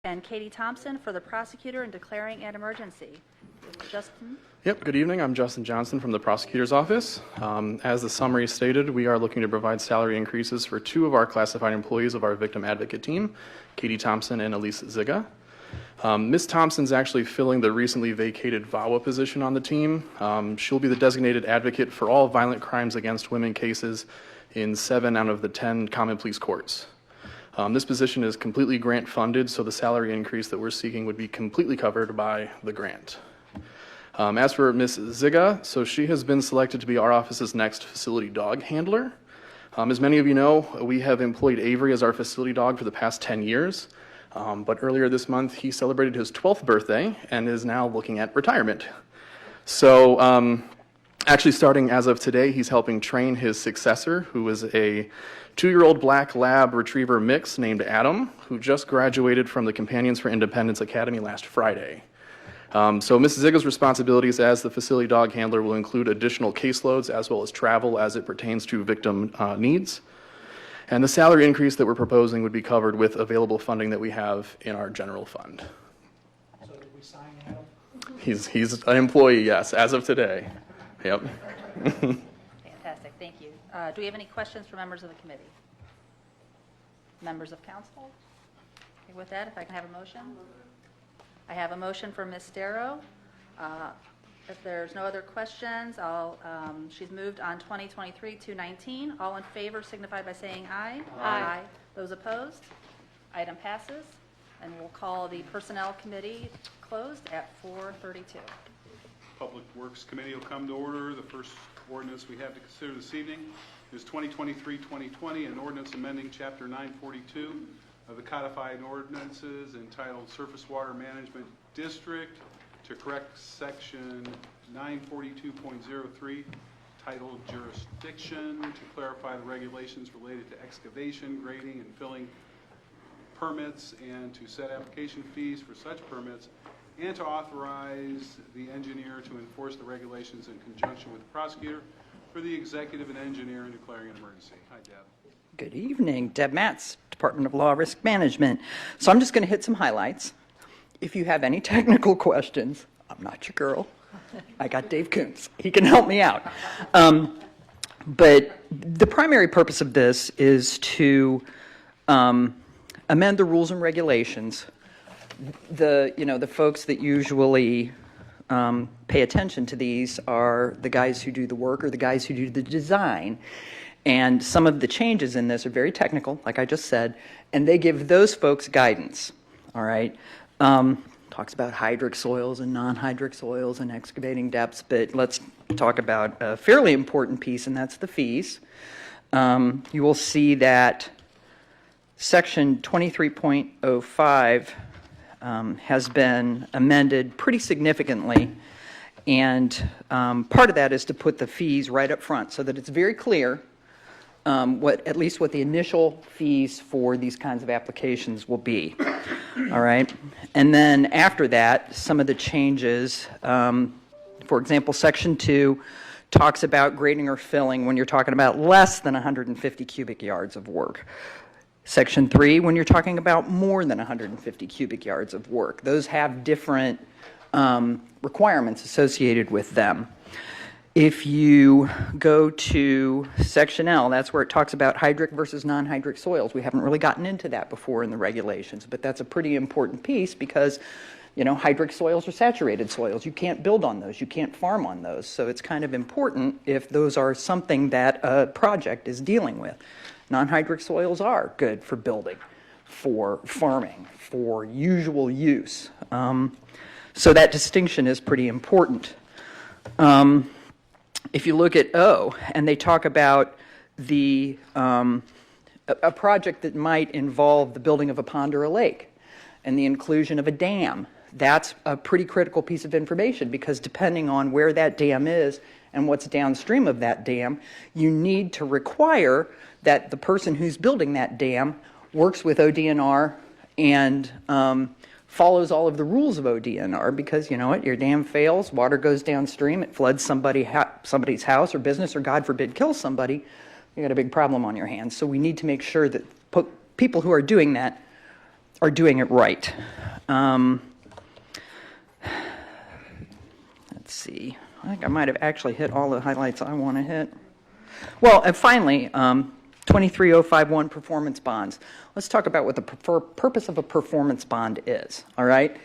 And Katie Thompson for the prosecutor in declaring an emergency. Justin? Yep, good evening. I'm Justin Johnson from the prosecutor's office. As the summary stated, we are looking to provide salary increases for two of our classified employees of our victim advocate team, Katie Thompson and Elise Ziga. Ms. Thompson's actually filling the recently vacated VAWA position on the team. She'll be the designated advocate for all violent crimes against women cases in 7 out of the 10 common pleas courts. This position is completely grant funded, so the salary increase that we're seeking would be completely covered by the grant. As for Ms. Ziga, so she has been selected to be our office's next facility dog handler. As many of you know, we have employed Avery as our facility dog for the past 10 years. But earlier this month, he celebrated his 12th birthday and is now looking at retirement. So actually starting as of today, he's helping train his successor, who is a 2-year-old black lab retriever mix named Adam, who just graduated from the Companions for Independence Academy last Friday. So Mrs. Ziga's responsibilities as the facility dog handler will include additional caseloads as well as travel as it pertains to victim needs. And the salary increase that we're proposing would be covered with available funding that we have in our general fund. So did we sign Adam? He's an employee, yes, as of today. Yep. Fantastic, thank you. Do we have any questions for members of the committee? Members of council? Okay, with that, if I can have a motion? I have a motion for Ms. Darrow. If there's no other questions, she's moved on 2023-219. All in favor signify by saying aye. Aye. Those opposed? Item passes. And we'll call the Personnel Committee closed at 4:32. Public Works Committee will come to order. The first ordinance we have to consider this evening is 2023-2020, an ordinance amending Chapter 942 of the Codified Ordinances entitled Surface Water Management District to correct Section 942.03 titled Jurisdiction, to clarify the regulations related to excavation, grading, and filling permits, and to set application fees for such permits, and to authorize the engineer to enforce the regulations in conjunction with the prosecutor for the executive and engineer in declaring an emergency. Hi, Deb. Good evening. Deb Matz, Department of Law Risk Management. So I'm just going to hit some highlights. If you have any technical questions, I'm not your girl. I got Dave Coombs. He can help me out. But the primary purpose of this is to amend the rules and regulations. The folks that usually pay attention to these are the guys who do the work or the guys who do the design. And some of the changes in this are very technical, like I just said, and they give those folks guidance, all right? Talks about hydric soils and non-hydric soils and excavating depths, but let's talk about a fairly important piece, and that's the fees. You will see that Section 23.05 has been amended pretty significantly, and part of that is to put the fees right up front so that it's very clear at least what the initial fees for these kinds of applications will be. All right. And then after that, some of the changes, for example, Section 2 talks about grading or filling when you're talking about less than 150 cubic yards of work. Section 3, when you're talking about more than 150 cubic yards of work. Those have different requirements associated with them. If you go to Section L, that's where it talks about hydric versus non-hydric soils. We haven't really gotten into that before in the regulations, but that's a pretty important piece because, hydric soils are saturated soils. You can't build on those. You can't farm on those. So it's kind of important if those are something that a project is dealing with. Non-hydric soils are good for building, for farming, for usual use. So that distinction is pretty important. If you look at O, and they talk about a project that might involve the building of a pond or a lake and the inclusion of a dam, that's a pretty critical piece of information because depending on where that dam is and what's downstream of that dam, you need to require that the person who's building that dam works with ODNR and follows all of the rules of ODNR because, your dam fails, water goes downstream, it floods somebody's house or business, or God forbid, kills somebody, you got a big problem on your hands. So we need to make sure that people who are doing that are doing it right. Let's see. I think I might have actually hit all the highlights I want to hit. Well, and finally, 23051 performance bonds. Let's talk about what the purpose of a performance bond is, all right?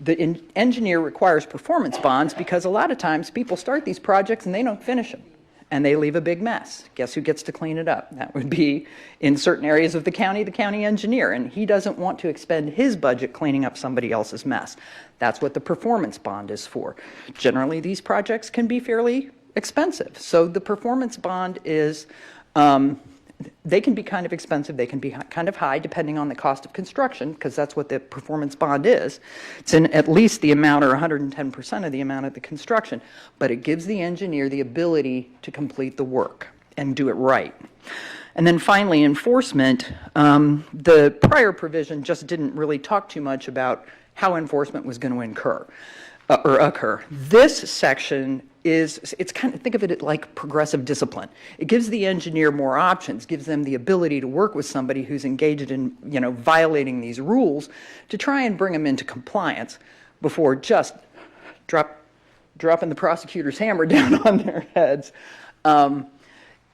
The engineer requires performance bonds because a lot of times people start these projects and they don't finish them, and they leave a big mess. Guess who gets to clean it up? That would be, in certain areas of the county engineer, and he doesn't want to expend his budget cleaning up somebody else's mess. That's what the performance bond is for. Generally, these projects can be fairly expensive, so the performance bond is, they can be kind of expensive, they can be kind of high depending on the cost of construction, because that's what the performance bond is. It's in at least the amount or 110% of the amount of the construction, but it gives the engineer the ability to complete the work and do it right. And then finally, enforcement. The prior provision just didn't really talk too much about how enforcement was going to occur. This section is, it's kind of, think of it like progressive discipline. It gives the engineer more options, gives them the ability to work with somebody who's engaged in, violating these rules to try and bring them into compliance before just dropping the prosecutor's hammer down on their heads.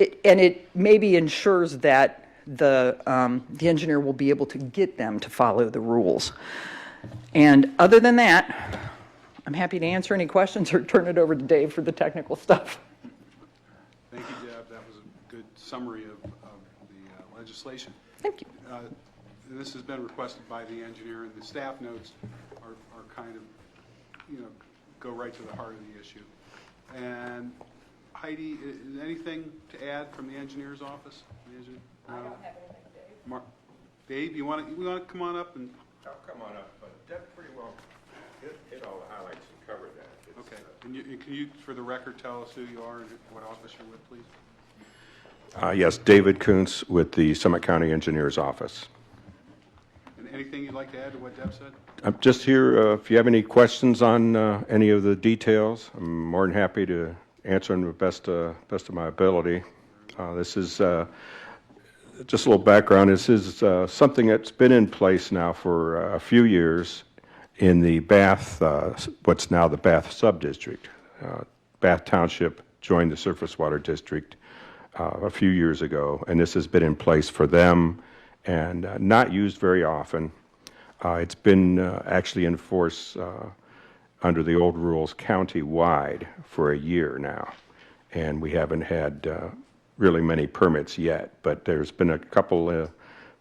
It maybe ensures that the engineer will be able to get them to follow the rules. And other than that, I'm happy to answer any questions or turn it over to Dave for the technical stuff. Thank you, Deb. That was a good summary of the legislation. Thank you. This has been requested by the engineer, and the staff notes are kind of, go right to the heart of the issue. And Heidi, is anything to add from the engineer's office? I don't have anything, Dave. Dave, you want to come on up and? I'll come on up, but Deb pretty well hit all the highlights and covered that. It's, Okay. Can you, for the record, tell us who you are and what office you're with, please? Yes, David Kuntz with the Summit County Engineer's Office. And anything you'd like to add to what Deb said? I'm just here, if you have any questions on any of the details, I'm more than happy to answer them to the best of my ability. This is just a little background. This is something that's been in place now for a few years in the Bath, what's now the Bath Subdistrict. Bath Township joined the Surface Water District a few years ago, and this has been in place for them and not used very often. It's been actually in force under the old rules county-wide for a year now, and we haven't had really many permits yet, but there's been a couple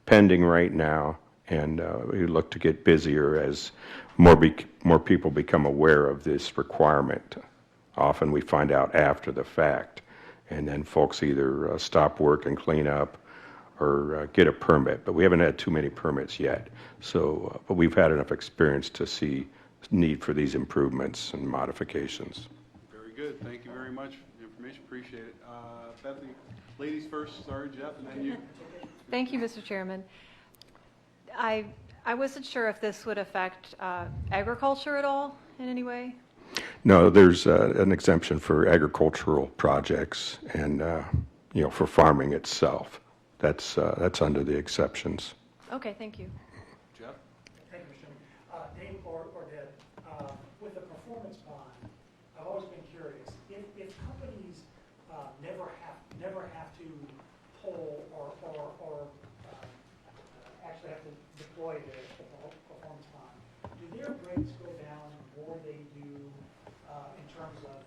pending right now, and we look to get busier as more people become aware of this requirement. Often we find out after the fact, and then folks either stop work and clean up or get a permit, but we haven't had too many permits yet. So, but we've had enough experience to see need for these improvements and modifications. Very good. Thank you very much for the information. Appreciate it. Bethany, ladies first. Sorry, Jeff, and then you. Thank you, Mr. Chairman. I wasn't sure if this would affect agriculture at all in any way. No, there's an exemption for agricultural projects and for farming itself. That's under the exceptions. Okay, thank you. Jeff? Thank you, Mr. Chairman. Dave or Deb, with the performance bond, I've always been curious, if companies never have to pull or actually have to deploy the performance bond, do their rates go down the more they do in terms of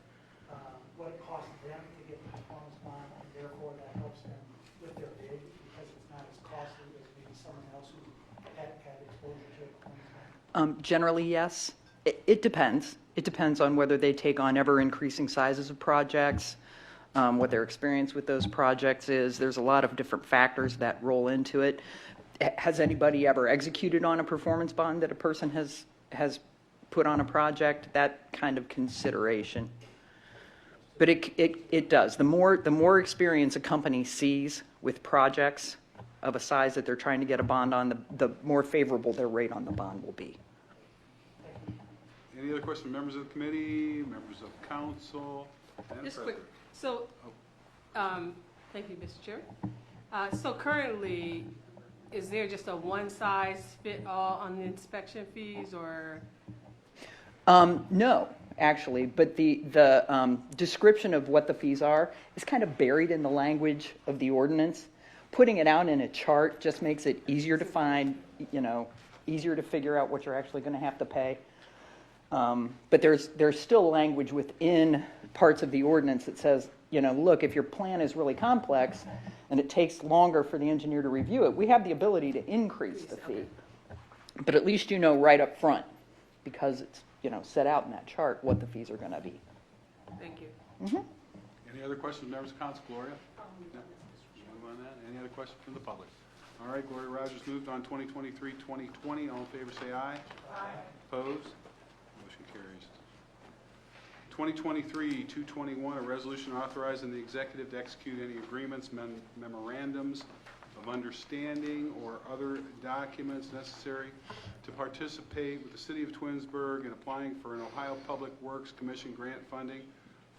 what it costs them to get the performance bond, and therefore that helps them with their bid because it's not as costly as maybe someone else who had exposure to a performance bond? Generally, yes. It depends. It depends on whether they take on ever-increasing sizes of projects, what their experience with those projects is. There's a lot of different factors that roll into it. Has anybody ever executed on a performance bond that a person has put on a project? That kind of consideration. But it does. The more experience a company sees with projects of a size that they're trying to get a bond on, the more favorable their rate on the bond will be. Any other questions, members of the committee, members of council? Madam Just President. quick, so, thank you, Mr. Chair. So currently, is there just a one-size-fit-all on the inspection fees, or? No, actually, but the description of what the fees are is kind of buried in the language of the ordinance. Putting it out in a chart just makes it easier to find, easier to figure out what you're actually going to have to pay. But there's still language within parts of the ordinance that says, look, if your plan is really complex and it takes longer for the engineer to review it, we have the ability to increase the fee. But at least you know right up front, because it's, set out in that chart what the fees are going to be. Thank you. Any other questions, members of council? Gloria? No? Move on that. Any other questions from the public? All right, Gloria Rogers moved on 2023-2020. All in favor say aye. Aye. Opposed? Motion carries. 2023-221, a resolution authorizing the executive to execute any agreements, memorandums of understanding, or other documents necessary to participate with the City of Twinsburg in applying for an Ohio Public Works Commission grant funding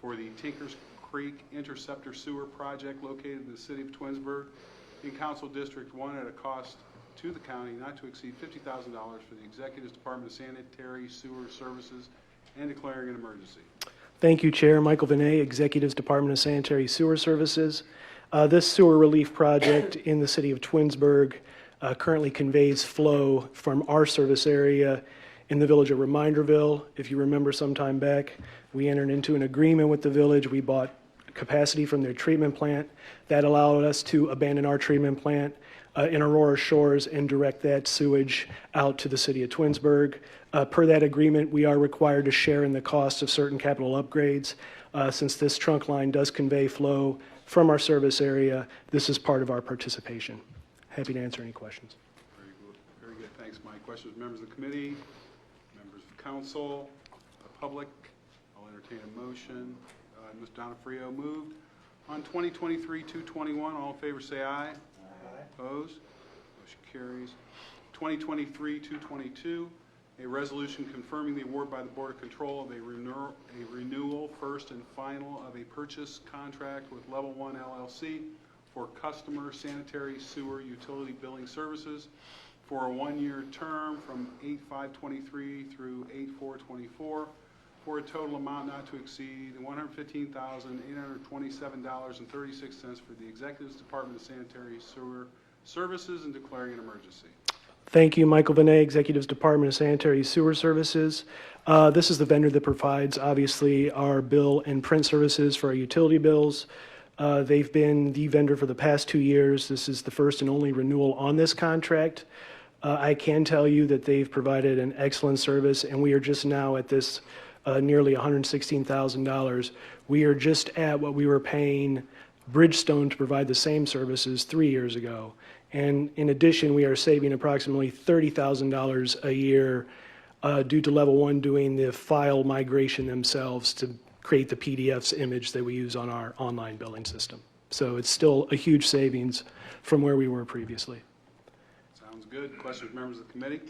for the Tinkers Creek Interceptor Sewer Project located in the City of Twinsburg in Council District 1 at a cost to the county not to exceed $50,000 for the Executive's Department of Sanitary Sewer Services and declaring an emergency. Thank you, Chair. Michael Vinay, Executives Department of Sanitary Sewer Services. This sewer relief project in the city of Twinsburg currently conveys flow from our service area in the village of Reminderville. If you remember some time back, we entered into an agreement with the village. We bought capacity from their treatment plant. That allowed us to abandon our treatment plant in Aurora Shores and direct that sewage out to the city of Twinsburg. Per that agreement, we are required to share in the cost of certain capital upgrades. Since this trunk line does convey flow from our service area, this is part of our participation. Happy to answer any questions. Very good. Very good. Thanks, Mike. Questions, members of the committee, members of council, the public? I'll entertain a motion. Ms. Donofrio moved. On 2023-221, all in favor say aye. Aye. Opposed? Motion carries. 2023-222, a resolution confirming the award by the Board of Control of a renewal, first and final, of a purchase contract with Level 1 LLC for customer sanitary sewer utility billing services for a one-year term from 8/5/23 through 8/4/24 for a total amount not to exceed $115,827.36 for the Executive's Department of Sanitary Sewer Services and declaring an emergency. Thank you, Michael Vinay, Executives Department of Sanitary Sewer Services. This is the vendor that provides, obviously, our bill and print services for our utility bills. They've been the vendor for the past 2 years. This is the first and only renewal on this contract. I can tell you that they've provided an excellent service, and we are just now at this nearly $116,000. We are just at what we were paying Bridgestone to provide the same services 3 years ago. And in addition, we are saving approximately $30,000 a year due to Level 1 doing the file migration themselves to create the PDFs image that we use on our online billing system. So it's still a huge savings from where we were previously. Sounds good. Questions, members of the committee?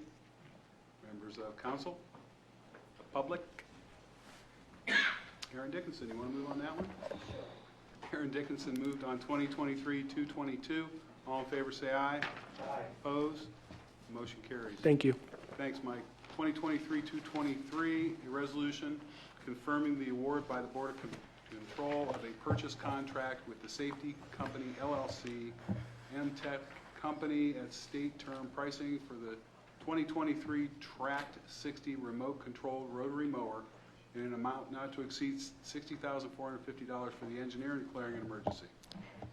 Members of council? The public? Aaron Dickinson, you want to move on that one? Aaron Dickinson moved on 2023-222. All in favor say aye. Aye. Opposed? Motion carries. Thank you. Thanks, Mike. 2023-223, a resolution confirming the award by the Board of Control of a purchase contract with the Safety Company LLC, MTech Company at state term pricing for the 2023 Tract 60 remote controlled rotary mower in an amount not to exceed $60,450 for the engineer and declaring an emergency.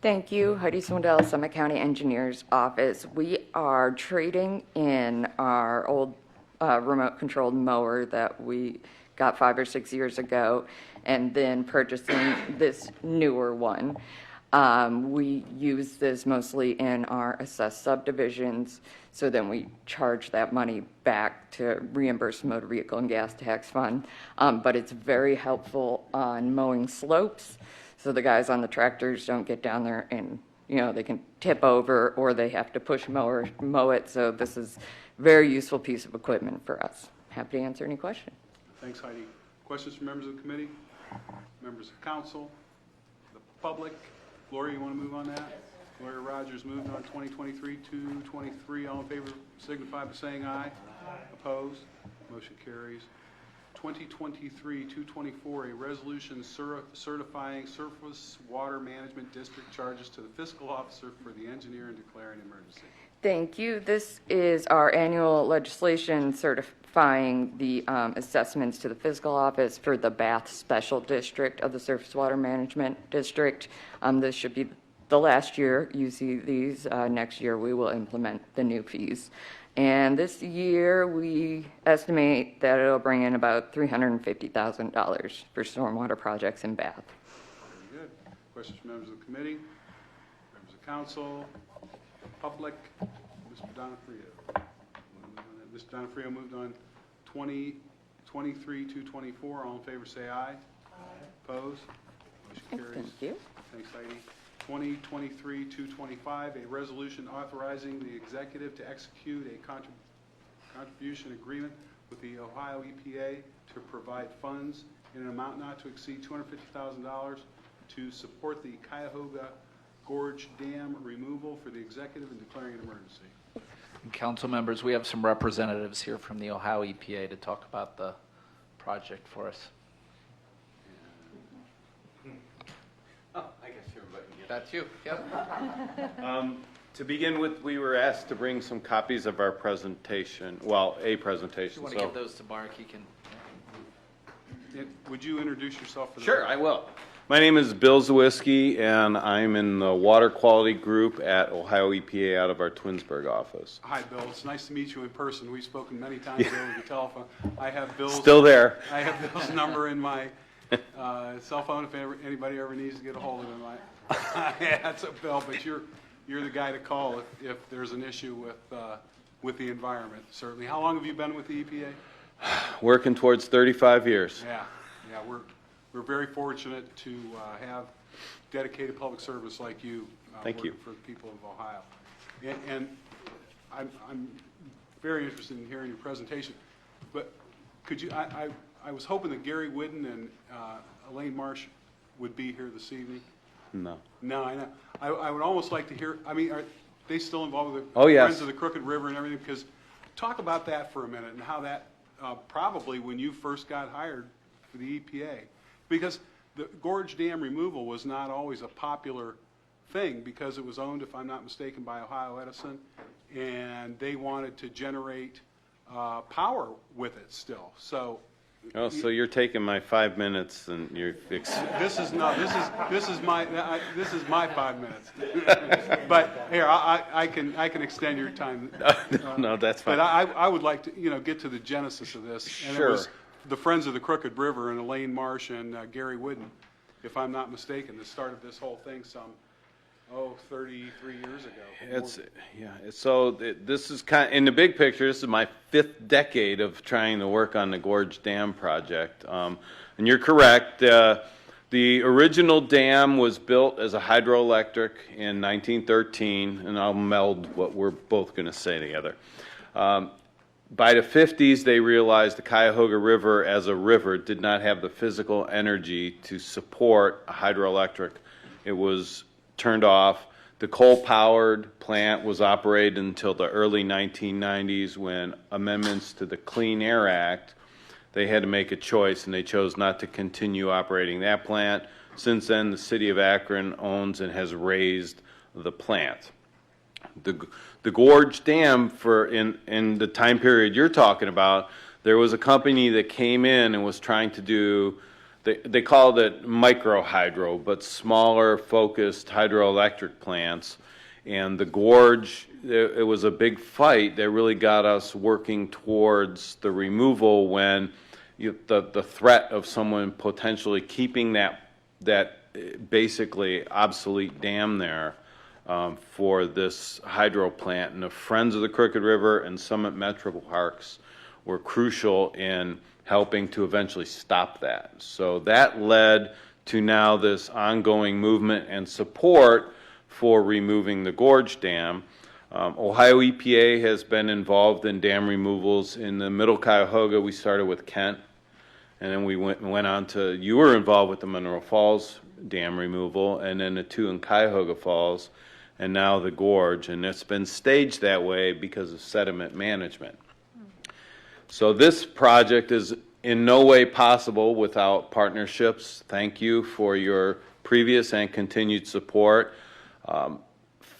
Thank you. Heidi Swindell, Summit County Engineers Office. We are trading in our old remote-controlled mower that we got 5 or 6 years ago and then purchasing this newer one. We use this mostly in our assessed subdivisions, so then we charge that money back to reimburse the motor vehicle and gas tax fund. But it's very helpful on mowing slopes, so the guys on the tractors don't get down there and, they can tip over or they have to push mow it. So this is a very useful piece of equipment for us. Happy to answer any questions. Thanks, Heidi. Questions from members of the committee? Members of council? The public? Gloria, you want to move on that? Lawyer Rogers moved on 2023-223. All in favor signify by saying aye. Opposed? Motion carries. 2023-224, a resolution certifying surface water management district charges to the fiscal officer for the engineer and declaring an emergency. Thank you. This is our annual legislation certifying the assessments to the fiscal office for the Bath Special District of the Surface Water Management District. This should be the last year you see these. Next year we will implement the new fees. And this year we estimate that it'll bring in about $350,000 for stormwater projects in Bath. Very good. Questions from members of the committee, members of council, public? Mr. Donofrio. Mr. Donofrio moved on 2023-224. All in favor say aye. Aye. Opposed? Motion carries. Thank you. Thanks, Heidi. 2023-225, a resolution authorizing the executive to execute a contribution agreement with the Ohio EPA to provide funds in an amount not to exceed $250,000 to support the Cuyahoga Gorge Dam removal for the executive and declaring an emergency. Council members, we have some representatives here from the Ohio EPA to talk about the project for us. I guess everybody gets. That's you, yep. To begin with, we were asked to bring some copies of our presentation, well, a If presentation. you want to give those to Mark, he can. Would you introduce yourself for the Sure, record? I will. My name is Bill Zawiski, and I'm in the water quality group at Ohio EPA out of our Twinsburg office. Hi, Bill. It's nice to meet you in person. We've spoken many times over the telephone. I have Bill's Still there. I have Bill's number in my cell phone if anybody ever needs to get a hold of him. That's a Bill, but you're the guy to call if there's an issue with the environment. Certainly. How long have you been with the EPA? Working towards 35 years. Yeah, we're very fortunate to have dedicated public service like you. Thank you. working for the people of Ohio. And I'm very interested in hearing your presentation. But could you? I was hoping that Gary Whidden and Elaine Marsh would be here this evening. No. No, I know. I would almost like to hear. I mean, are they still involved with the Oh, yes. Friends of the Crooked River and everything? Because talk about that for a minute and how that probably when you first got hired for the EPA, because the Gorge Dam removal was not always a popular thing because it was owned, if I'm not mistaken, by Ohio Edison, and they wanted to generate power with it still. So. Oh, so you're taking my 5 minutes and you're fixing. This is my 5 minutes. But here, I can extend your time. No, that's fine. But I would like to, get to the genesis of this. And Sure. it was the Friends of the Crooked River and Elaine Marsh and Gary Whidden, if I'm not mistaken, that started this whole thing 33 years ago. This is kind of, in the big picture, this is my 5th decade of trying to work on the Gorge Dam project. And you're correct. The original dam was built as a hydroelectric in 1913, and I'll meld what we're both going to say together. By the 50s, they realized the Cuyahoga River as a river did not have the physical energy to support a hydroelectric. It was turned off. The coal-powered plant was operated until the early 1990s when amendments to the Clean Air Act, they had to make a choice, and they chose not to continue operating that plant. Since then, the city of Akron owns and has raised the plant. The Gorge Dam, in the time period you're talking about, there was a company that came in and was trying to do, they called it micro hydro, but smaller focused hydroelectric plants. And the gorge, it was a big fight that really got us working towards the removal when the threat of someone potentially keeping that basically obsolete dam there for this hydro plant. And the Friends of the Crooked River and Summit Metro Parks were crucial in helping to eventually stop that. So that led to now this ongoing movement and support for removing the Gorge Dam. Ohio EPA has been involved in dam removals. In the Middle Cuyahoga, we started with Kent, and then we went on to, you were involved with the Monroe Falls dam removal, and then the two in Cuyahoga Falls. and now the gorge, and it's been staged that way because of sediment management. So this project is in no way possible without partnerships. Thank you for your previous and continued support.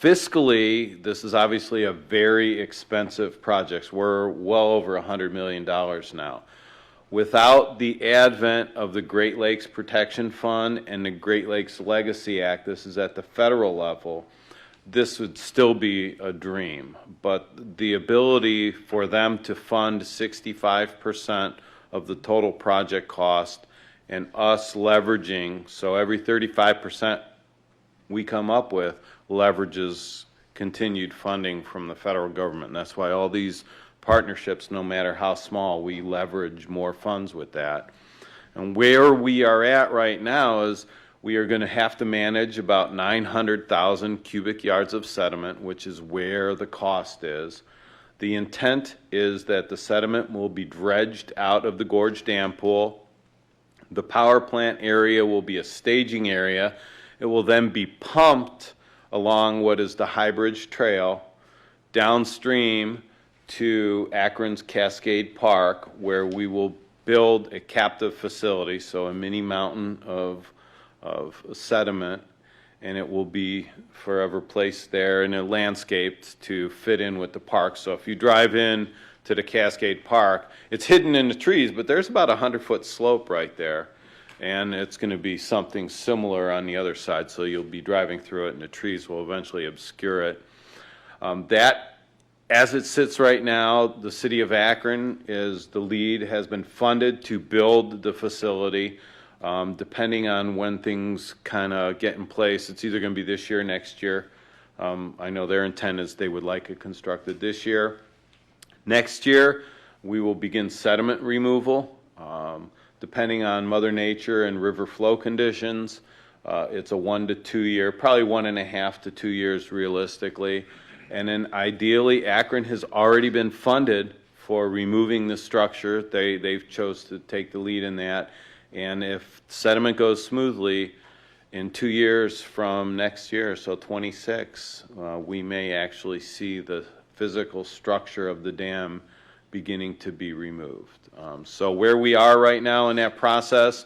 Fiscally, this is obviously a very expensive project. We're well over $100 million now. Without the advent of the Great Lakes Protection Fund and the Great Lakes Legacy Act, this is at the federal level, this would still be a dream. But the ability for them to fund 65% of the total project cost and us leveraging, so every 35% we come up with leverages continued funding from the federal government. And that's why all these partnerships, no matter how small, we leverage more funds with that. And where we are at right now is we are going to have to manage about 900,000 cubic yards of sediment, which is where the cost is. The intent is that the sediment will be dredged out of the Gorge Dam Pool. The power plant area will be a staging area. It will then be pumped along what is the High Bridge Trail downstream to Akron's Cascade Park, where we will build a captive facility, so a mini mountain of sediment, and it will be forever placed there and landscaped to fit in with the park. So if you drive in to the Cascade Park, it's hidden in the trees, but there's about a 100-foot slope right there, and it's going to be something similar on the other side, so you'll be driving through it and the trees will eventually obscure it. As it sits right now, the city of Akron is the lead, has been funded to build the facility. Depending on when things kind of get in place, it's either going to be this year or next year. I know their intent is they would like it constructed this year. Next year, we will begin sediment removal. Depending on Mother Nature and river flow conditions, it's a 1 to 2 year, probably 1.5 to 2 years realistically. And then ideally, Akron has already been funded for removing the structure. They've chose to take the lead in that. And if sediment goes smoothly, in 2 years from next year, so 26, we may actually see the physical structure of the dam beginning to be removed. So where we are right now in that process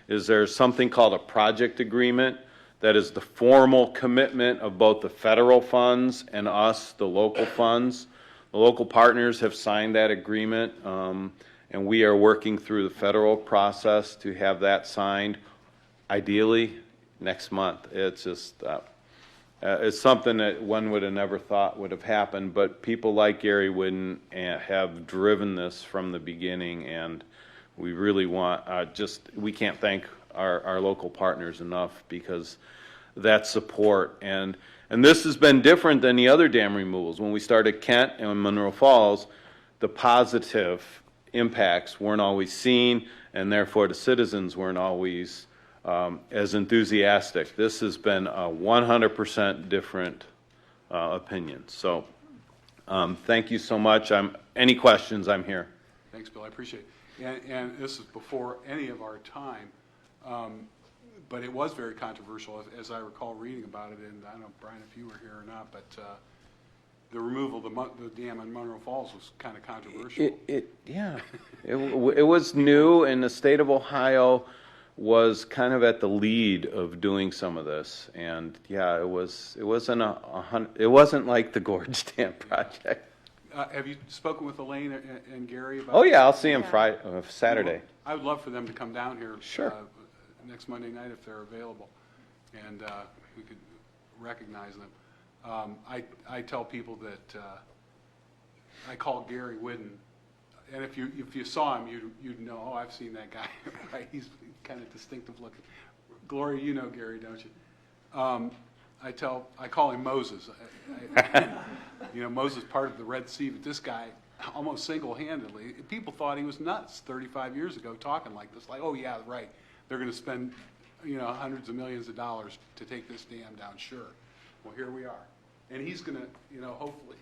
is there's something called a project agreement. That is the formal commitment of both the federal funds and us, the local funds. The local partners have signed that agreement, and we are working through the federal process to have that signed, ideally next month. It's just, it's something that one would have never thought would have happened, but people like Gary Whidden have driven this from the beginning, and we really want, we can't thank our local partners enough because that support. And this has been different than the other dam removals. When we started Kent and Monroe Falls, the positive impacts weren't always seen, and therefore the citizens weren't always as enthusiastic. This has been a 100% different opinion. So thank you so much. Any questions, I'm here. Thanks, Bill, I appreciate it. And this is before any of our time, but it was very controversial, as I recall reading about it, and I don't know, Brian, if you were here or not, but the removal of the dam in Monroe Falls was kind of controversial. Yeah, it was new, and the state of Ohio was kind of at the lead of doing some of this, and yeah, it wasn't like the Gorge Dam project. Have you spoken with Elaine and Gary about? Oh yeah, I'll see them Friday, Saturday. I would love for them to come down here. Sure. Next Monday night if they're available, and we could recognize them. I tell people that I call Gary Whidden, and if you saw him, you'd know. Oh, I've seen that guy. Right? He's kind of distinctive looking. Gloria, you know Gary, don't you? I call him Moses. Moses parted the Red Sea, but this guy almost single-handedly. People thought he was nuts 35 years ago, talking like this. Like, oh yeah, right. They're going to spend, hundreds of millions of dollars to take this dam down. Sure. Well, here we are, and he's going to, hopefully.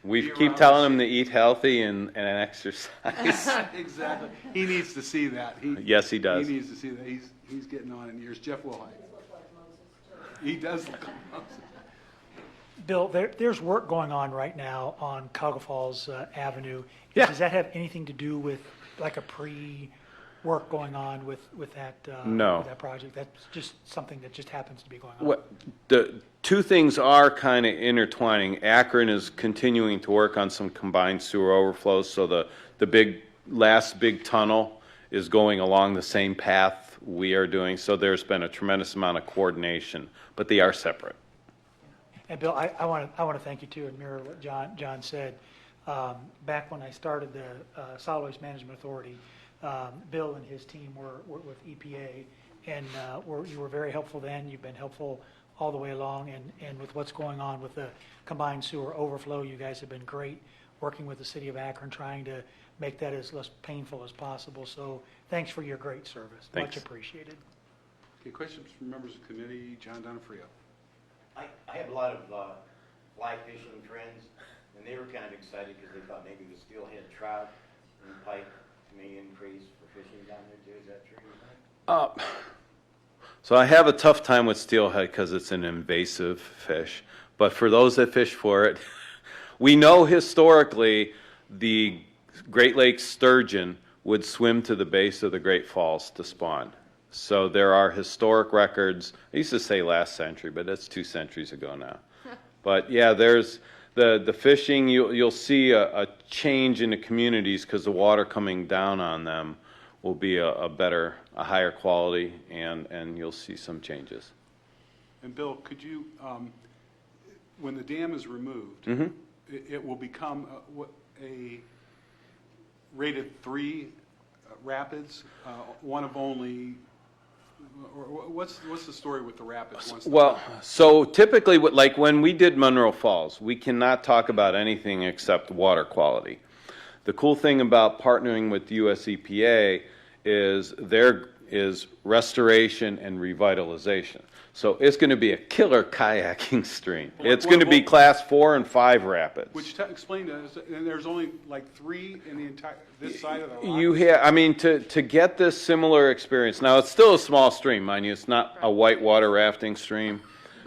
We keep telling him to eat healthy and exercise. Exactly. He needs to see that. Yes, he does. He needs to see that. He's getting on in years. Jeff Wilhite. He does look like Moses. Bill, there's work going on right now on Cuyahoga Falls Avenue. Yeah. Does that have anything to do with like a pre-work going on with that? No. With that project? That's just something that just happens to be going on? What, the two things are kind of intertwining. Akron is continuing to work on some combined sewer overflows, so the last big tunnel is going along the same path we are doing, so there's been a tremendous amount of coordination, but they are separate. And Bill, I want to thank you too, and mirror what John said. Back when I started the Solid Waste Management Authority, Bill and his team were with EPA, and you were very helpful then. You've been helpful all the way along, and with what's going on with the combined sewer overflow, you guys have been great working with the city of Akron, trying to make that as less painful as possible. So thanks for your great service. Thanks. Much appreciated. Okay, questions from members of the committee? John Donofrio. I have a lot of fly fishing friends, and they were kind of excited because they thought maybe the steelhead trout and pike may increase for fishing down there too. Is that true, you think? So I have a tough time with steelhead because it's an invasive fish, but for those that fish for it, we know historically the Great Lakes sturgeon would swim to the base of the Great Falls to spawn. So there are historic records. I used to say last century, but that's 2 centuries ago now. But yeah, there's the fishing. You'll see a change in the communities because the water coming down on them will be a higher quality, and you'll see some changes. And Bill, could you, when the dam is removed, it will become a rated 3 rapids, one of only. Or what's the story with the rapids? Well, so typically, like when we did Monroe Falls, we cannot talk about anything except water quality. The cool thing about partnering with US EPA is there is restoration and revitalization. So it's going to be a killer kayaking stream. It's going to be class 4 and 5 rapids. Which explain to us, and there's only like 3 in the entire this side of the rock. You have, I mean, to get this similar experience. Now it's still a small stream, mind you. It's not a whitewater rafting stream,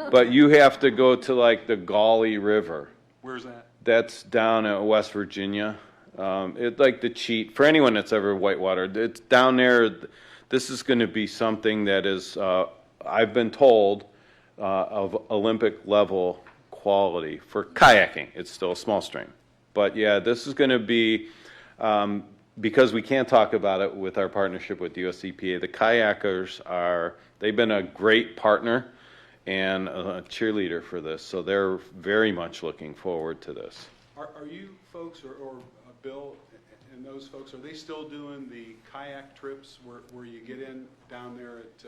but you have to go to like the Gauley River. Where's that? That's down at West Virginia. It's like the cheat for anyone that's ever whitewater. It's down there. This is going to be something that is, I've been told, of Olympic level quality for kayaking. It's still a small stream, but yeah, this is going to be because we can't talk about it with our partnership with US EPA. The kayakers they've been a great partner and a cheerleader for this, so they're very much looking forward to this. Are you folks or Bill and those folks, are they still doing the kayak trips where you get in down there at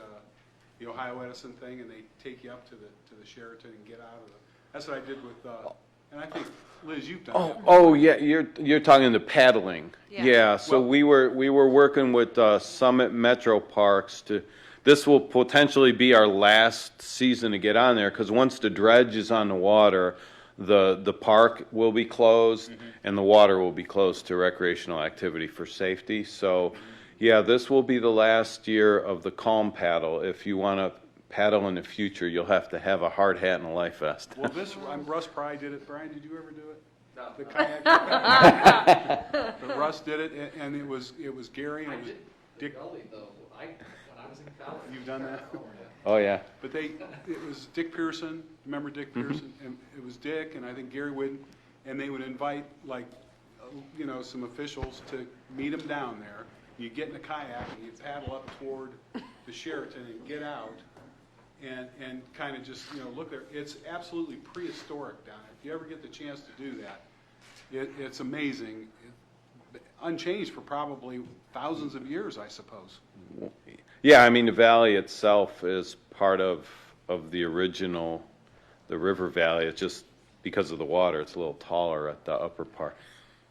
the Ohio Edison thing and they take you up to the Sheraton and get out of the? That's what I did with, and I think Liz, you've done that. Oh yeah, you're talking the paddling. Yeah. Yeah. So Well, we were working with Summit Metro Parks to. This will potentially be our last season to get on there because once the dredge is on the water, the park will be closed and the water will be closed to recreational activity for safety. So, yeah, this will be the last year of the calm paddle. If you want to paddle in the future, you'll have to have a hard hat and a life vest. Well, Russ Pry did it. Brian, did you ever do it? No. The kayak. But Russ did it, and it was Gary and it was Dick. When I was in college. You've done that? Oh yeah. But it was Dick Pearson, remember Dick Pearson? And it was Dick and I think Gary Whidden, and they would invite some officials to meet them down there. You get in a kayak and you paddle up toward the Sheraton and get out and kind of just, look there. It's absolutely prehistoric down there. If you ever get the chance to do that, it's amazing. Unchanged for probably thousands of years, I suppose. Yeah, I mean the valley itself is part of the original, the river valley. It's just because of the water, it's a little taller at the upper part,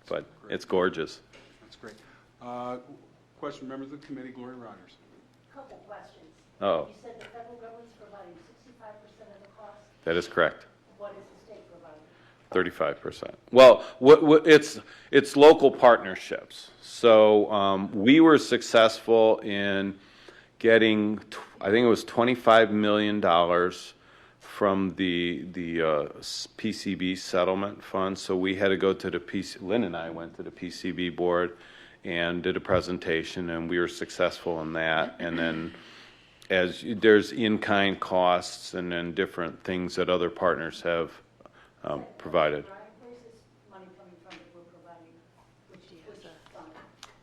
but it's gorgeous. That's great. Question, members of the committee, Gloria Rogers. Couple questions. Oh, You said the federal government's providing 65% of the cost. that is correct. What is the state providing? 35%. Well, it's local partnerships. So we were successful in getting, I think it was $25 million from the PCB settlement fund. So we had to go to the Lynn and I went to the PCB board and did a presentation, and we were successful in that. And then there's in-kind costs and then different things that other partners have provided. Where's this money coming from that we're providing? Which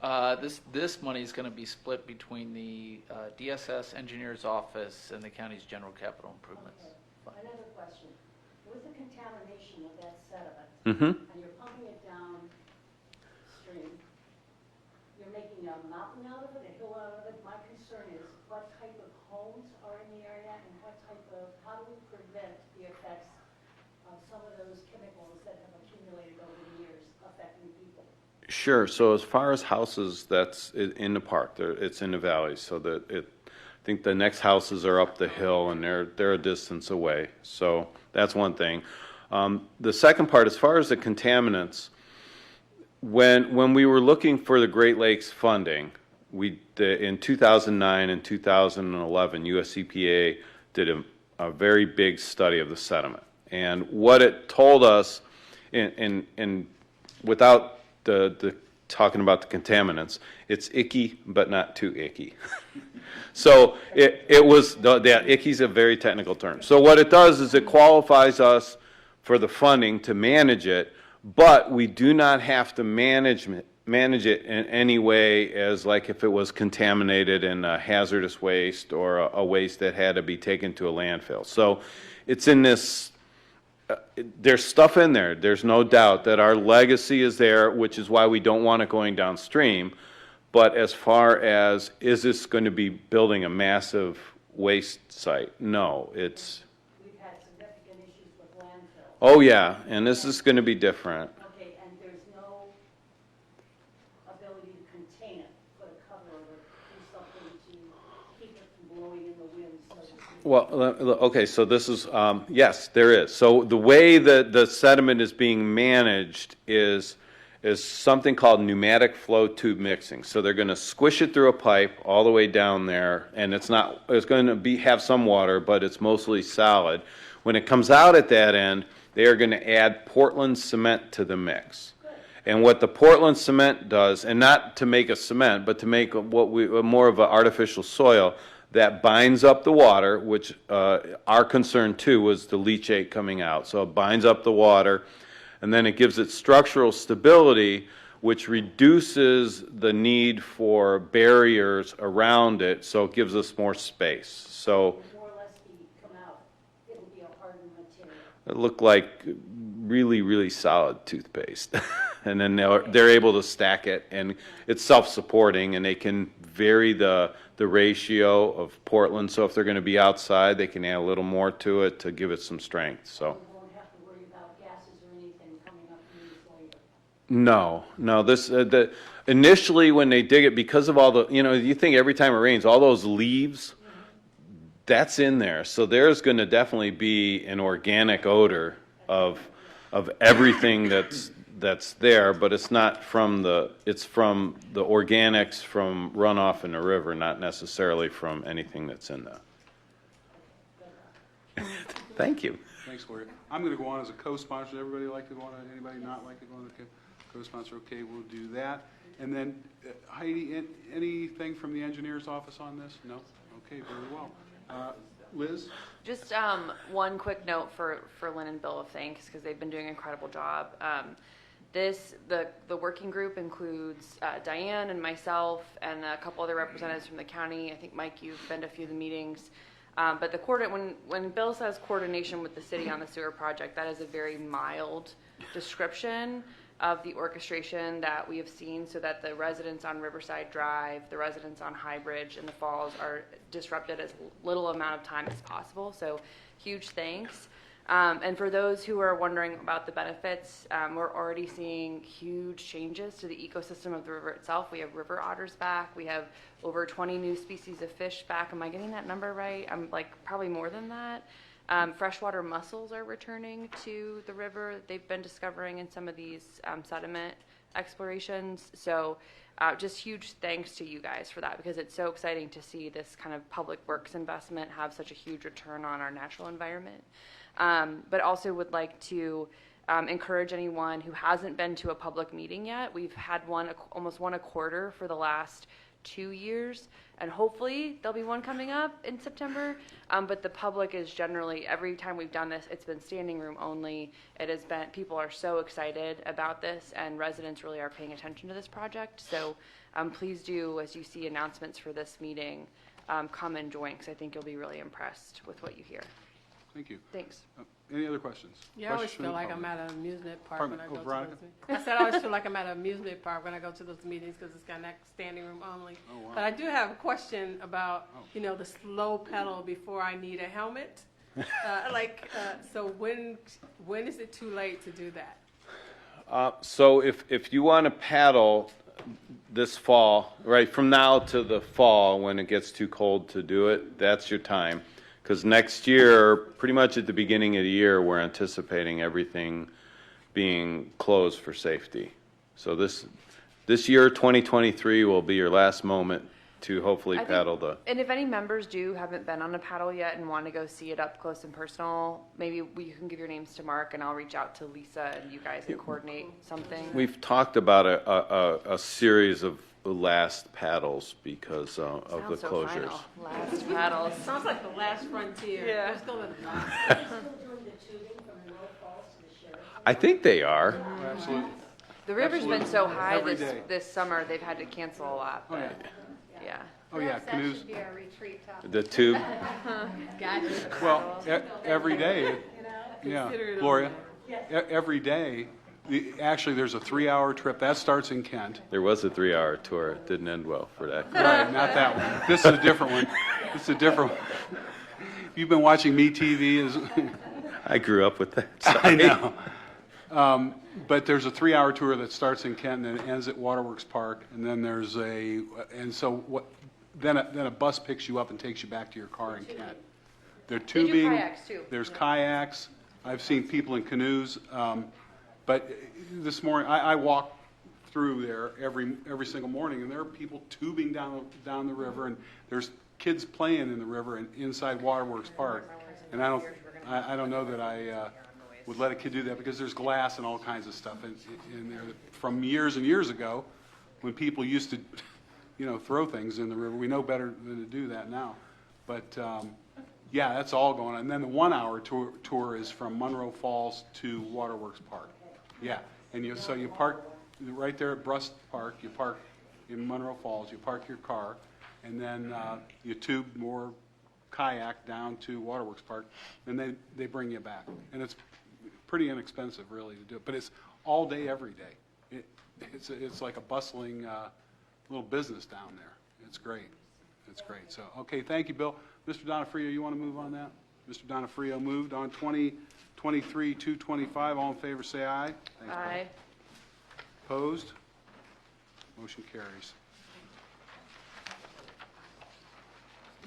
fund? This money is going to be split between the DSS engineer's office and the county's general capital improvements. Okay. Another question. With the contamination of that sediment, Mm-hmm. and you're pumping it downstream, you're making a mountain out of it, a hill out of it. My concern is what type of homes are in the area and how do we prevent the effects of some of those chemicals that have accumulated over the years affecting people? Sure. So as far as houses, that's in the park. It's in the valley. So I think the next houses are up the hill, and they're a distance away. So that's one thing. The second part, as far as the contaminants, when we were looking for the Great Lakes funding, in 2009 and 2011, US EPA did a very big study of the sediment. And what it told us, and without the talking about the contaminants, it's icky, but not too icky. So it was, icky's a very technical term. So what it does is it qualifies us for the funding to manage it, but we do not have to manage it in any way as like if it was contaminated in a hazardous waste or a waste that had to be taken to a landfill. So it's in this, there's stuff in there. There's no doubt that our legacy is there, which is why we don't want it going downstream. But as far as, is this going to be building a massive waste site? No, it's... We've had significant issues with landfills. Oh, yeah, and this is going to be different. Okay, and there's no ability to contain it, put a cover over it, do something to keep it from blowing in the wind, so to speak. Well, okay, so this is, yes, there is. So the way that the sediment is being managed is something called pneumatic flow tube mixing. So they're going to squish it through a pipe all the way down there, and it's going to have some water, but it's mostly solid. When it comes out at that end, they are going to add Portland cement to the mix. And what the Portland cement does, and not to make a cement, but to make more of an artificial soil that binds up the water, which our concern too was the leachate coming out. So it binds up the water, and then it gives it structural stability, which reduces the need for barriers around it, so it gives us more space. So More or less come out, it will be a hardened material. it looked like really, really solid toothpaste. And then they're able to stack it, and it's self-supporting, and they can vary the ratio of Portland. So if they're going to be outside, they can add a little more to it to give it some strength. So. We won't have to worry about gases or anything coming up years later. No. Initially when they dig it, because of all the, you think every time it rains, all those leaves, that's in there. So there's going to definitely be an organic odor of everything that's there, but it's not it's from the organics from runoff in the river, not necessarily from anything that's in there. Thank you. Thanks, Gloria. I'm going to go on as a co-sponsor. Does everybody like to go on? Anybody not like to go on as a co-sponsor? Okay, we'll do that. And then Heidi, anything from the engineer's office on this? No? Okay, very well. Liz? Just one quick note for Lynn and Bill of thanks, because they've been doing an incredible job. The working group includes Diane and myself and a couple other representatives from the county. I think, Mike, you've been to a few of the meetings. But when Bill says coordination with the city on the sewer project, that is a very mild description of the orchestration that we have seen, so that the residents on Riverside Drive, the residents on High Bridge and the Falls are disrupted as little amount of time as possible. So huge thanks. And for those who are wondering about the benefits, we're already seeing huge changes to the ecosystem of the river itself. We have river otters back. We have over 20 new species of fish back. Am I getting that number right? I'm probably more than that. Freshwater mussels are returning to the river. They've been discovering in some of these sediment explorations. So just huge thanks to you guys for that, because it's so exciting to see this kind of public works investment have such a huge return on our natural environment. But also would like to encourage anyone who hasn't been to a public meeting yet. We've had almost one a quarter for the last 2 years, and hopefully there'll be one coming up in September. But the public is generally, every time we've done this, it's been standing room only. It has been, people are so excited about this, and residents really are paying attention to this project. So please do, as you see announcements for this meeting, come and join, because I think you'll be really impressed with what you hear. Thank you. Thanks. Any other questions? Yeah, I always Questions from feel the like I'm public? at an amusement park Pardon when I me. go Oh, to Veronica? those meetings. I said I always feel like I'm at an amusement park when I go to those meetings because it's got that standing room only. Oh, wow. But I do have a question about, the slow pedal before I need a helmet. So when is it too late to do that? So if you want to paddle this fall, right, from now to the fall, when it gets too cold to do it, that's your time. Because next year, pretty much at the beginning of the year, we're anticipating everything being closed for safety. So this year, 2023, will be your last moment to hopefully I think- paddle the. And if any members haven't been on a paddle yet and want to go see it up close and personal, maybe you can give your names to Mark, and I'll reach out to Lisa and you guys and coordinate something. We've talked about a series of last paddles because of the Sounds so closures. final. Last paddles. Sounds like the last frontier. Yeah. Let's go with Still doing the tubing from the North Falls to the Sheriff? I think they are. Absolutely. The river's been so high Every day. this summer, they've had to cancel a lot. Oh, yeah. But yeah. Oh, yeah, canoes. The tube. Well, every day, yeah, Consider it Gloria, on every day, actually, there's a 3-hour trip, that starts in Kent. There was a 3-hour tour. It didn't end well for that. Right, not that one. This is a different one. This is a different one. You've been watching MeTV, I grew up with that. I know. But there's a 3-hour tour that starts in Kent and ends at Waterworks Park, and then there's then a bus picks you up and takes you back to your car in Kent. They're They do tubing. kayaks, too. There's kayaks. I've seen people in canoes. But this morning, I walk through there every single morning, and there are people tubing down the river, and there's kids playing in the river and inside Waterworks Park. And I don't know that I would let a kid do that, because there's glass and all kinds of stuff in there from years and years ago, when people used to, throw things in the river. We know better than to do that now. But yeah, that's all going on. And then the 1-hour tour is from Monroe Falls to Waterworks Park. Yeah, and you park right there at Brust Park. You park in Monroe Falls. You park your car, and then you tube more kayak down to Waterworks Park, and they bring you back. And it's pretty inexpensive, really, to do it. But it's all day, every day. It's like a bustling little business down there. It's great. It's great. So, okay, thank you, Bill. Mr. Donofrio, you want to move on that? Mr. Donofrio moved on 2023-225. All in favor, say aye. Thanks, Bill. Aye. Opposed? Motion carries.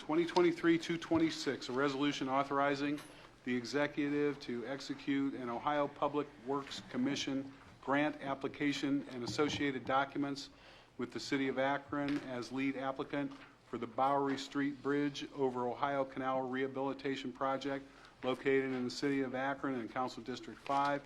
2023-226, a resolution authorizing the executive to execute an Ohio Public Works Commission grant application and associated documents with the City of Akron as lead applicant for the Bowery Street Bridge over Ohio Canal Rehabilitation Project located in the City of Akron and Council District 5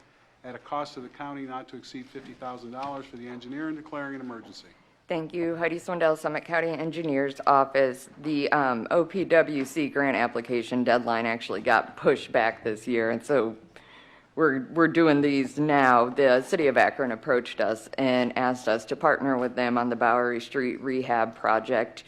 at a cost to the county not to exceed $50,000 for the engineer and declaring an emergency. Thank you. Heidi Swindell, Summit County Engineers Office. The OPWC grant application deadline actually got pushed back this year, and so we're doing these now. The City of Akron approached us and asked us to partner with them on the Bowery Street Rehab Project.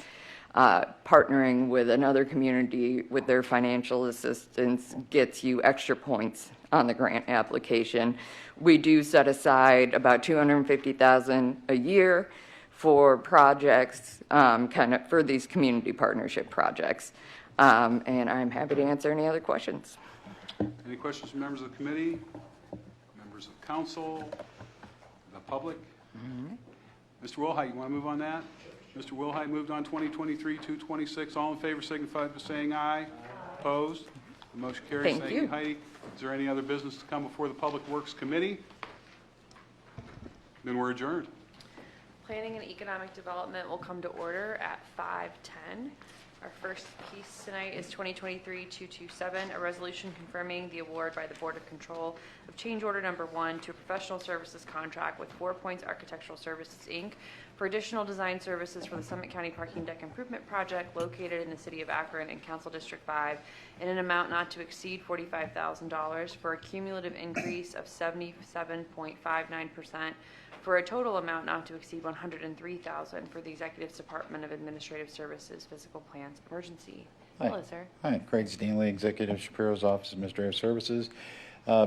Partnering with another community with their financial assistance gets you extra points on the grant application. We do set aside about $250,000 a year for projects, kind of for these community partnership projects. And I'm happy to answer any other questions. Any questions from members of the committee, members of council, the public? Mr. Wilhite, you want to move on that? Mr. Wilhite moved on 2023-226. All in favor signify by saying aye. Opposed? The motion carries. Thank you. Heidi. Is there any other business to come before the Public Works Committee? Then we're adjourned. Planning and Economic Development will come to order at 5:10. Our first piece tonight is 2023-227, a resolution confirming the award by the Board of Control of change order number 1 to a professional services contract with 4 Points Architectural Services, Inc. for additional design services for the Summit County Parking Deck Improvement Project located in the city of Akron in Council District 5 in an amount not to exceed $45,000 for a cumulative increase of 77.59%, for a total amount not to exceed $103,000 for the Executive Department of Administrative Services Physical Plans Emergency. Hello, sir. Hi, Craig Steenley, Executive Shapiro's Office of Administrative Services.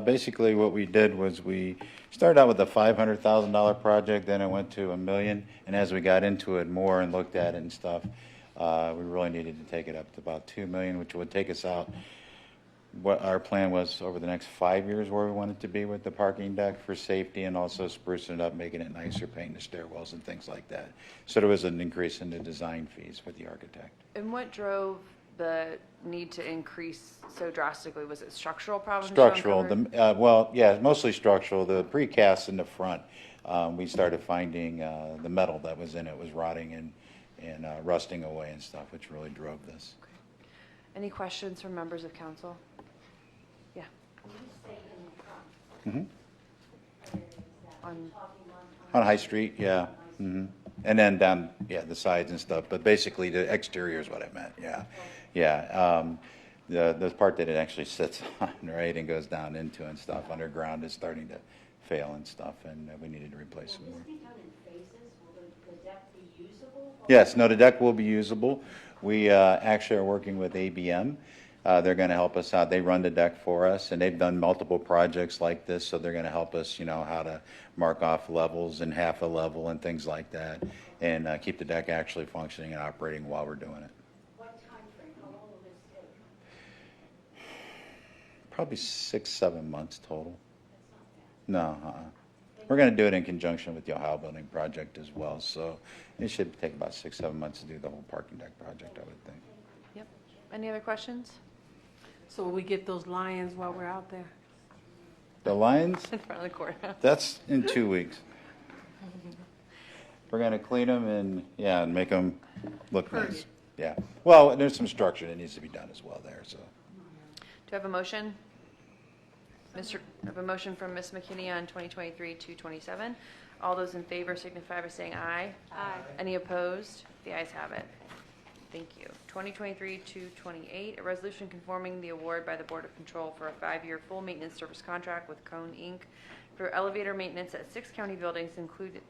Basically, what we did was we started out with a $500,000 project, then it went to $1 million, and as we got into it more and looked at it and stuff, we really needed to take it up to about $2 million, which would take us out. What our plan was over the next 5 years, where we wanted to be with the parking deck for safety and also sprucing it up, making it nicer, painting the stairwells and things like that. So there was an increase in the design fees for the architect. And what drove the need to increase so drastically? Was it structural problems? Structural, well, yeah, mostly structural. The precast in the front, we started finding the metal that was in it was rotting and rusting away and stuff, which really drove this. Okay. Any questions from members of council? Yeah. Mm-hmm. On On High Street, yeah. Mm-hmm. And then down, yeah, the sides and stuff, but basically the exterior is what I meant, yeah. Yeah, the part that it actually sits on, right, and goes down into and stuff, underground is starting to fail and stuff, and we needed to replace some more. Will this be done in phases? Will the deck be usable? Yes, no, the deck will be usable. We actually are working with ABM. They're going to help us out. They run the deck for us, and they've done multiple projects like this, so they're going to help us, you know, how to mark off levels and half a level and things like that, and keep the deck actually functioning and operating while we're doing it. What time frame? How long will this take? Probably 6-7 months total. No, we're going to do it in conjunction with the Ohio Building Project as well, so it should take about 6-7 months to do the whole parking deck project, I would think. Yep. Any other questions? So will we get those lions while we're out there? The lines, In front of the courthouse. that's in 2 weeks. We're going to clean them and, yeah, and make them look nice. Yeah. Well, there's some structure that needs to be done as well there, so. Do I have a motion? I have a motion from Ms. McKinney on 2023-227. All those in favor signify by saying aye. Aye. Any opposed? The ayes have it. Thank you. 2023-228, a resolution conforming the award by the Board of Control for a 5-year full maintenance service contract with Cone Inc. for elevator maintenance at 6 county buildings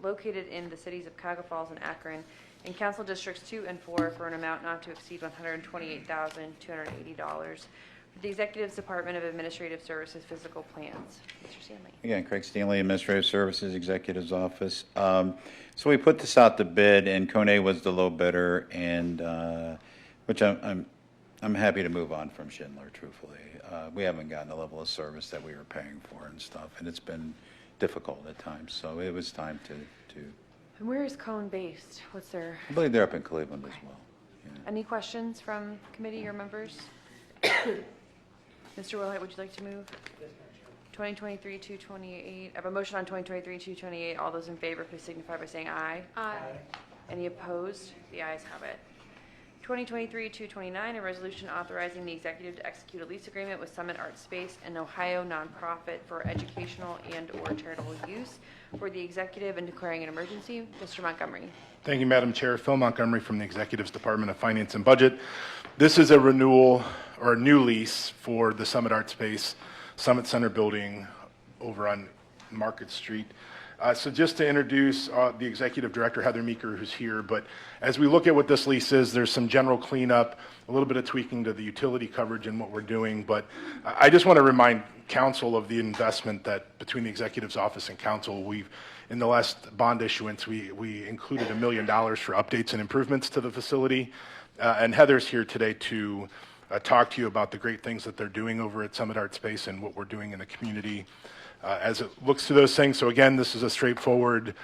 located in the cities of Cuyahoga Falls and Akron in Council Districts 2 and 4 for an amount not to exceed $128,280 for the Executive's Department of Administrative Services Physical Plans. Mr. Stanley. Again, Craig Steenley, Administrative Services, Executive's Office. So we put this out to bid, and Kone was the low bidder, and which I'm happy to move on from Schindler, truthfully. We haven't gotten the level of service that we were paying for and stuff, and it's been difficult at times. So it was time to And where is Cone based? What's their, I believe they're up in Cleveland as well. any questions from committee or members? Mr. Willhite, would you like to move? 2023-228. I have a motion on 2023-228. All those in favor, please signify by saying aye. Aye. Any opposed? The ayes have it. 2023-229, a resolution authorizing the executive to execute a lease agreement with Summit Art Space, an Ohio nonprofit for educational and/or charitable use for the executive and declaring an emergency. Mr. Montgomery. Thank you, Madam Chair. Phil Montgomery from the Executive's Department of Finance and Budget. This is a renewal or a new lease for the Summit Art Space Summit Center building over on Market Street. So just to introduce the Executive Director, Heather Meeker, who's here, but as we look at what this lease is, there's some general cleanup, a little bit of tweaking to the utility coverage and what we're doing, but I just want to remind Council of the investment that between the Executive's Office and Council, in the last bond issuance, we included $1 million for updates and improvements to the facility, and Heather's here today to talk to you about the great things that they're doing over at Summit Art Space and what we're doing in the community as it looks to those things. So again, this is a straightforward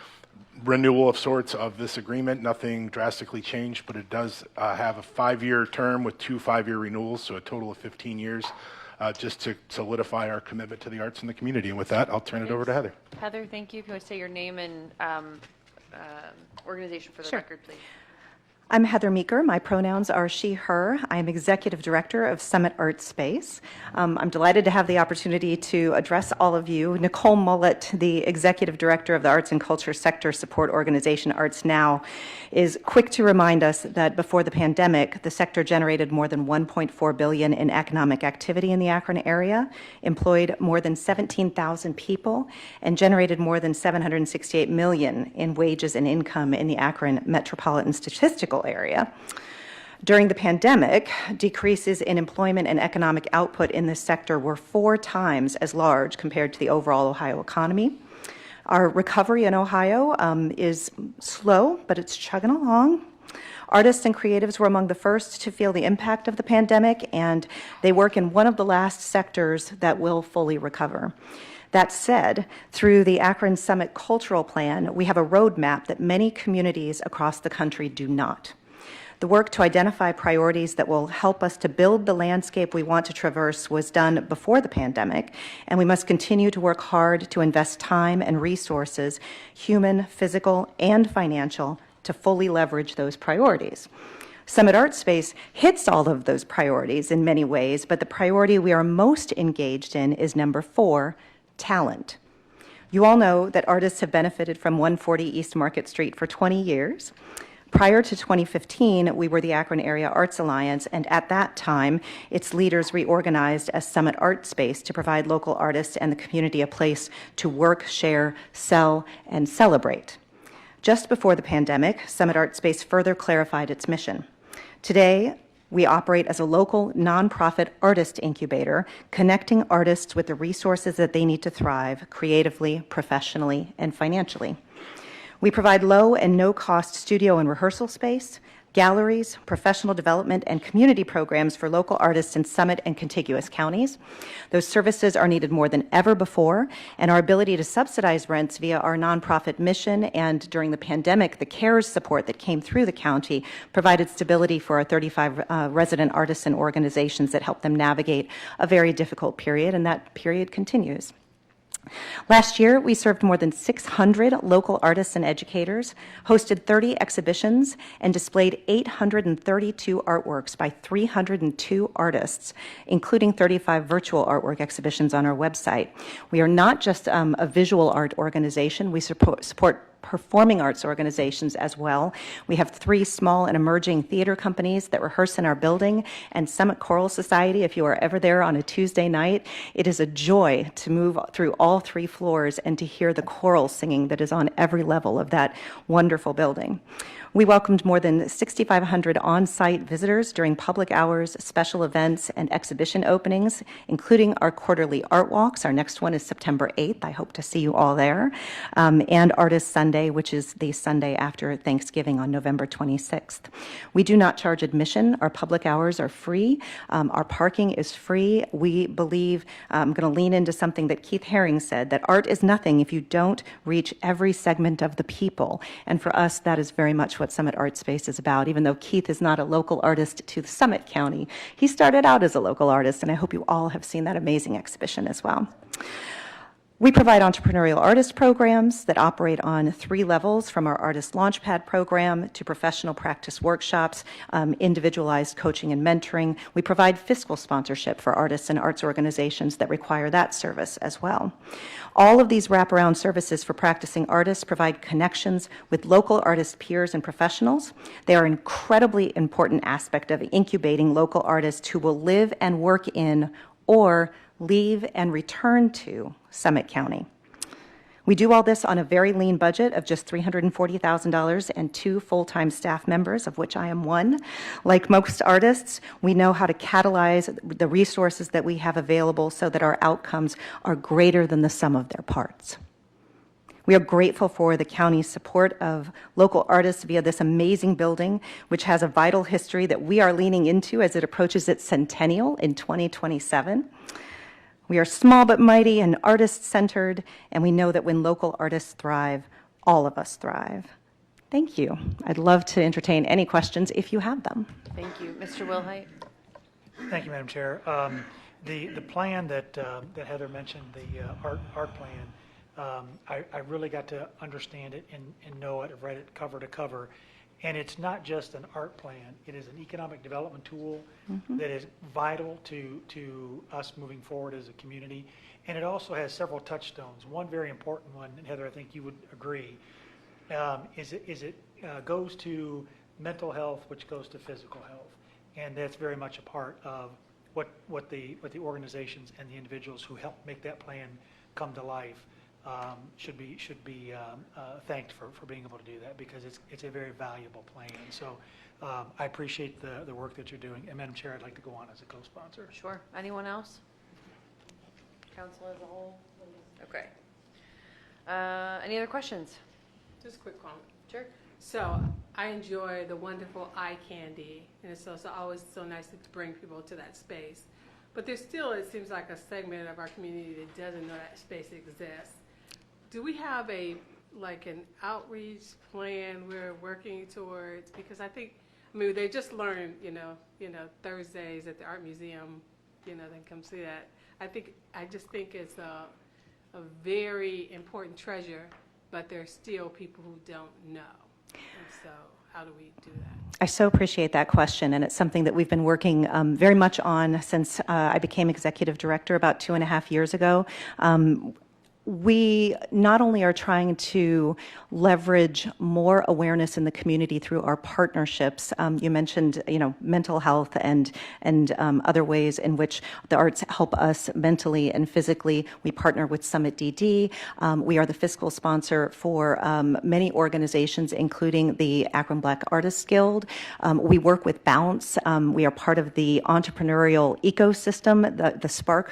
renewal of sorts of this agreement. Nothing drastically changed, but it does have a 5-year term with 2 5-year renewals, so a total of 15 years. just to solidify our commitment to the arts in the community. And with that, I'll turn it over to Heather. Heather, thank you. If you want to say your name and organization for the Sure. record, please. I'm Heather Meeker. My pronouns are she, her. I am Executive Director of Summit Art Space. I'm delighted to have the opportunity to address all of you. Nicole Mullett, the Executive Director of the Arts and Culture Sector Support Organization Arts Now, is quick to remind us that before the pandemic, the sector generated more than $1.4 billion in economic activity in the Akron area, employed more than 17,000 people, and generated more than $768 million in wages and income in the Akron metropolitan statistical area. During the pandemic, decreases in employment and economic output in this sector were 4 times as large compared to the overall Ohio economy. Our recovery in Ohio is slow, but it's chugging along. Artists and creatives were among the first to feel the impact of the pandemic, and they work in one of the last sectors that will fully recover. That said, through the Akron Summit Cultural Plan, we have a roadmap that many communities across the country do not. The work to identify priorities that will help us to build the landscape we want to traverse was done before the pandemic, and we must continue to work hard to invest time and resources, human, physical, and financial, to fully leverage those priorities. Summit Art Space hits all of those priorities in many ways, but the priority we are most engaged in is number 4, talent. You all know that artists have benefited from 140 East Market Street for 20 years. Prior to 2015, we were the Akron Area Arts Alliance, and at that time, its leaders reorganized as Summit Art Space to provide local artists and the community a place to work, share, sell, and celebrate. Just before the pandemic, Summit Art Space further clarified its mission. Today, we operate as a local nonprofit artist incubator, connecting artists with the resources that they need to thrive creatively, professionally, and financially. We provide low and no-cost studio and rehearsal space, galleries, professional development, and community programs for local artists in Summit and contiguous counties. Those services are needed more than ever before, and our ability to subsidize rents via our nonprofit mission and during the pandemic, the CARES support that came through the county provided stability for our 35 resident artists and organizations that help them navigate a very difficult period, and that period continues. Last year, we served more than 600 local artists and educators, hosted 30 exhibitions, and displayed 832 artworks by 302 artists, including 35 virtual artwork exhibitions on our website. We are not just a visual art organization. We support performing arts organizations as well. We have 3 small and emerging theater companies that rehearse in our building, and Summit Choral Society. If you are ever there on a Tuesday night, it is a joy to move through all 3 floors and to hear the choral singing that is on every level of that wonderful building. We welcomed more than 6,500 on-site visitors during public hours, special events, and exhibition openings, including our quarterly art walks. Our next one is September 8th. I hope to see you all there. And Artist Sunday, which is the Sunday after Thanksgiving on November 26th. We do not charge admission. Our public hours are free. Our parking is free. We believe, I'm going to lean into something that Keith Haring said, that art is nothing if you don't reach every segment of the people. And for us, that is very much what Summit Art Space is about. Even though Keith is not a local artist to the Summit County, he started out as a local artist, and I hope you all have seen that amazing exhibition as well. We provide entrepreneurial artist programs that operate on 3 levels, from our Artist Launchpad program to professional practice workshops, individualized coaching and mentoring. We provide fiscal sponsorship for artists and arts organizations that require that service as well. All of these wraparound services for practicing artists provide connections with local artist peers and professionals. They are an incredibly important aspect of incubating local artists who will live and work in or leave and return to Summit County. We do all this on a very lean budget of just $340,000 and 2 full-time staff members, of which I am one. Like most artists, we know how to catalyze the resources that we have available so that our outcomes are greater than the sum of their parts. We are grateful for the county's support of local artists via this amazing building, which has a vital history that we are leaning into as it approaches its centennial in 2027. We are small but mighty and artist-centered, and we know that when local artists thrive, all of us thrive. Thank you. I'd love to entertain any questions if you have them. Thank you. Mr. Wilhite? Thank you, Madam Chair. The plan that Heather mentioned, the art plan, I really got to understand it and know it. I've read it cover to cover. And it's not just an art plan. It is an economic development tool that is vital to us moving forward as a community. And it also has several touchstones. One very important one, and Heather, I think you would agree, is it goes to mental health, which goes to physical health. And that's very much a part of what the organizations and the individuals who help make that plan come to life should be thanked for being able to do that, because it's a very valuable plan. So I appreciate the work that you're doing. And Madam Chair, I'd like to go on as a co-sponsor. Sure. Anyone else? Council as a whole? Okay. Any other questions? Just a quick comment. Sure. So I enjoy the wonderful eye candy, and it's also always so nice to bring people to that space. But there's still, it seems like, a segment of our community that doesn't know that space exists. Do we have an outreach plan we're working towards? Because I mean, they just learned, Thursdays at the Art Museum, then come see that. I just think it's a very important treasure, but there's still people who don't know. And so how do we do that? I so appreciate that question, and it's something that we've been working very much on since I became executive director about 2.5 years ago. We not only are trying to leverage more awareness in the community through our partnerships. You mentioned, mental health and other ways in which the arts help us mentally and physically. We partner with Summit DD. We are the fiscal sponsor for many organizations, including the Akron Black Artists Guild. We work with Bounce. We are part of the entrepreneurial ecosystem, the Spark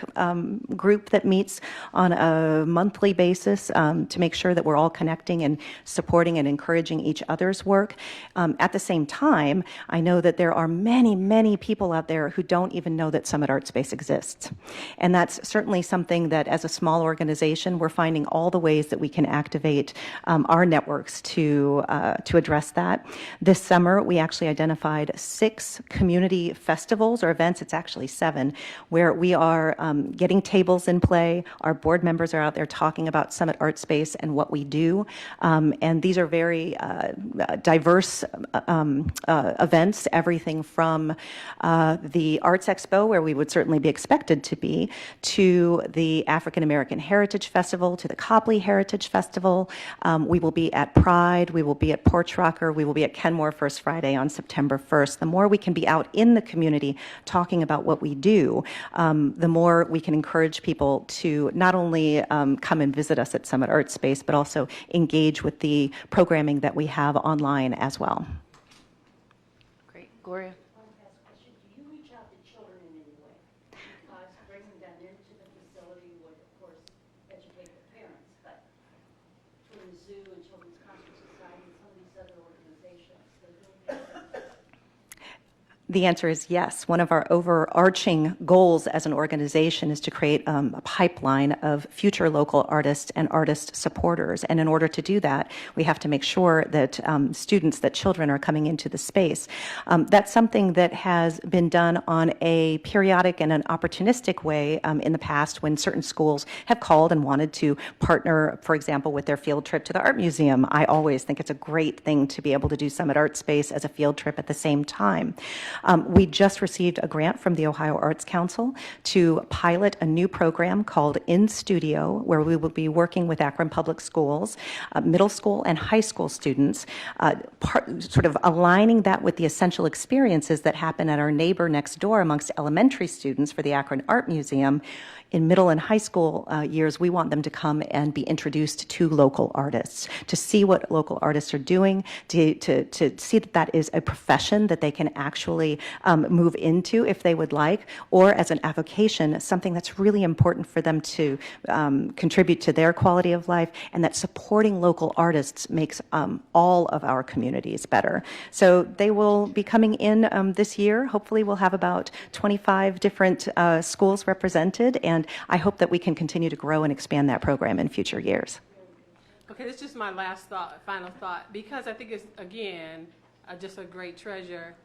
group that meets on a monthly basis to make sure that we're all connecting and supporting and encouraging each other's work. At the same time, I know that there are many, many people out there who don't even know that Summit Art Space exists. And that's certainly something that as a small organization, we're finding all the ways that we can activate our networks to address that. This summer, we actually identified 6 community festivals or events, it's actually 7, where we are getting tables in play. Our board members are out there talking about Summit Art Space and what we do. And these are very diverse events, everything from the Arts Expo, where we would certainly be expected to be, to the African American Heritage Festival, to the Copley Heritage Festival. We will be at Pride. We will be at Porch Rocker. We will be at Kenmore First Friday on September 1st. The more we can be out in the community talking about what we do, the more we can encourage people to not only come and visit us at Summit Art Space, but also engage with the programming that we have online as well. Great. Gloria? One last question. Do you reach out to children in any way? Because bringing them into the facility would, of course, educate the parents, but between the zoo and Children's Concert Society and some of these other organizations, they do The answer is yes. One of our overarching goals as an organization is to create a pipeline of future local artists and artist supporters. And in order to do that, we have to make sure that that children are coming into the space. That's something that has been done on a periodic and an opportunistic way in the past when certain schools have called and wanted to partner, for example, with their field trip to the Art Museum. I always think it's a great thing to be able to do Summit Art Space as a field trip at the same time. We just received a grant from the Ohio Arts Council to pilot a new program called In Studio, where we will be working with Akron Public Schools, middle school and high school students, sort of aligning that with the essential experiences that happen at our neighbor next door amongst elementary students for the Akron Art Museum. In middle and high school years, we want them to come and be introduced to local artists, to see what local artists are doing, to see that that is a profession that they can actually move into if they would like, or as an avocation, something that's really important for them to contribute to their quality of life, and that supporting local artists makes all of our communities better. So they will be coming in this year. Hopefully we'll have about 25 different schools represented, and I hope that we can continue to grow and expand that program in future years. Okay, this is just my last thought, final thought, because I think it's, again, just a great treasure.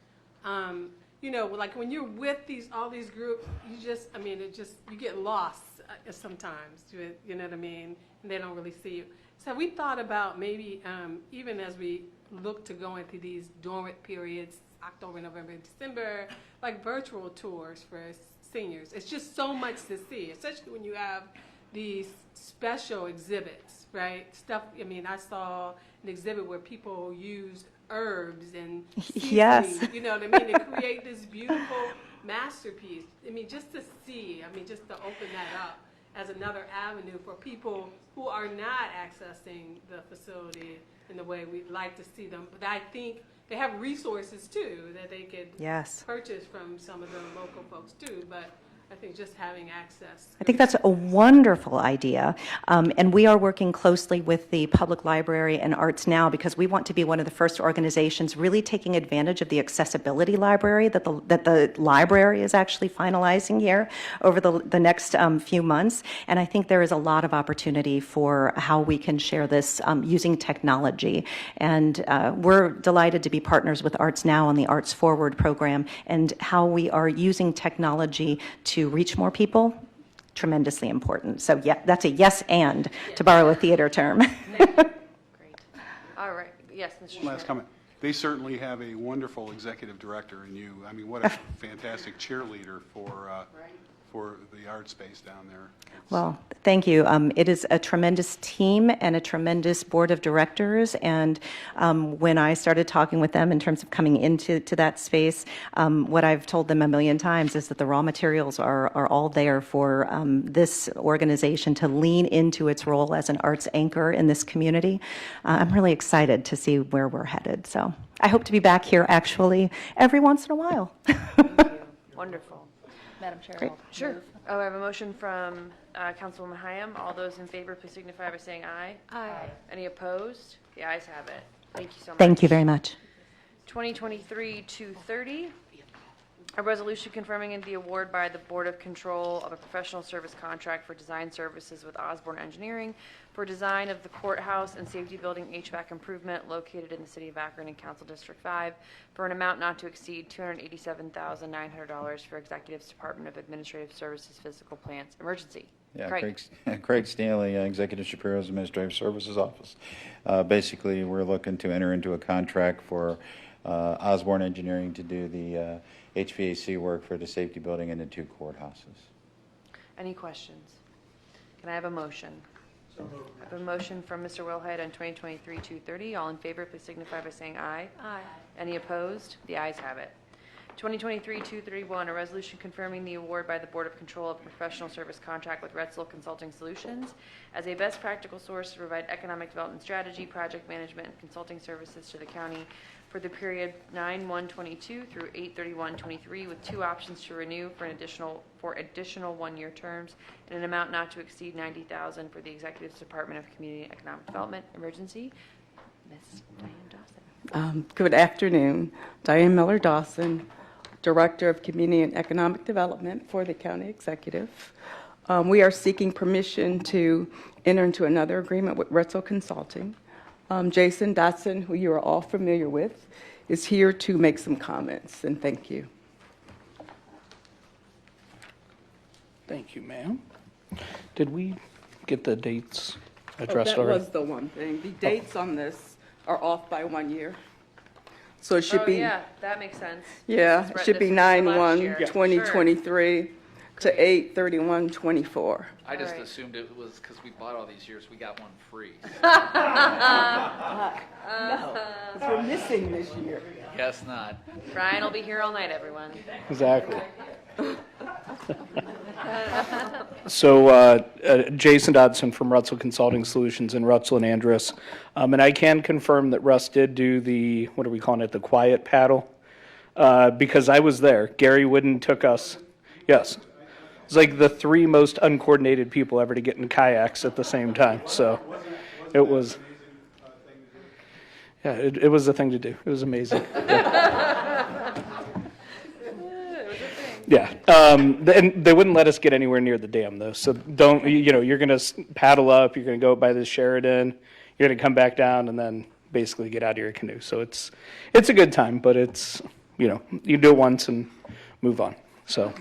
you know, like when you're with all these groups, you get lost sometimes, you know what I mean? And they don't really see you. So we thought about maybe, even as we look to go into these dormant periods, October, November, and December, like virtual tours for seniors. It's just so much to see, especially when you have these special exhibits, right? Stuff, I saw an exhibit where people used herbs and Yes. seasonings, you know what I mean, to create this beautiful masterpiece. Just to see, just to open that up as another avenue for people who are not accessing the facility in the way we'd like to see them. But I think they have resources too that they could Yes. purchase from some of the local folks too. But I think just having access. I think that's a wonderful idea. And we are working closely with the Public Library and Arts Now because we want to be one of the first organizations really taking advantage of the accessibility library that the library is actually finalizing here over the next few months. And I think there is a lot of opportunity for how we can share this using technology. And we're delighted to be partners with Arts Now on the Arts Forward program and how we are using technology to reach more people, tremendously important. So yeah, that's a yes and, to borrow a theater term. Great. All right. Yes, Mr. One last Schmidt. comment. They certainly have a wonderful executive director in you. What a fantastic cheerleader for the art space down there. Well, thank you. It is a tremendous team and a tremendous board of directors. And when I started talking with them in terms of coming into that space, what I've told them a million times is that the raw materials are all there for this organization to lean into its role as an arts anchor in this community. I'm really excited to see where we're headed. So I hope to be back here actually every once in a while. Wonderful. Madam Chair. Great. I'll Sure. move. Oh, I have a motion from Councilwoman Hyam. All those in favor, please signify by saying aye. Aye. Any opposed? The ayes have it. Thank you so much. Thank you very much. 2023-230, a resolution confirming the award by the Board of Control of a professional service contract for design services with Osborne Engineering for design of the courthouse and safety building HVAC improvement located in the city of Akron and Council District 5 for an amount not to exceed $287,900 for Executives Department of Administrative Services Physical Plants Emergency. Yeah, Craig. Craig Stanley, Executive Shapiro's Administrative Services Office. Basically, we're looking to enter into a contract for Osborne Engineering to do the HVAC work for the safety building and the two courthouses. Any questions? Can I have a motion? I have a motion from Mr. Wilhite on 2023-230. All in favor, please signify by saying aye. Aye. Any opposed? The ayes have it. 2023-231, a resolution confirming the award by the Board of Control of a professional service contract with Retzel Consulting Solutions as a best practical source to provide economic development strategy, project management, and consulting services to the county for the period 9/1/22 through 8/31/23, with two options to renew for additional 1-year terms in an amount not to exceed $90,000 for the Executive Department of Community and Economic Development Emergency. Ms. Diane Dawson. Good afternoon. Diane Miller Dawson, Director of Community and Economic Development for the County Executive. We are seeking permission to enter into another agreement with Retzel Consulting. Jason Dotson, who you are all familiar with, is here to make some comments, and thank you. Thank you, ma'am. Did we get the dates addressed That already? was the one thing. The dates on this are off by 1 year. So it should Oh, be, yeah, that makes sense. yeah, This is it should this be was from last year. 9/1/2023 to 8/31/24. I just Alright. assumed it was because we bought all these years, we got one free. No, 'cause we're missing this year. Guess not. Brian will be here all night, everyone. Exactly. So Jason Dodson from Russell Consulting Solutions in Russell and Andrus. And I can confirm that Russ did do the, what are we calling it, the quiet paddle? Because I was there. Gary Whidden took us, yes. It's like the three most uncoordinated people ever to get in kayaks at the same time. So it was, yeah, it was a thing to do. It was amazing. Yeah, and they wouldn't let us get anywhere near the dam though. So don't, you're going to paddle up, you're going to go by the Sheridan, you're going to come back down and then basically get out of your canoe. So it's a good time, but you do it once and move on. So,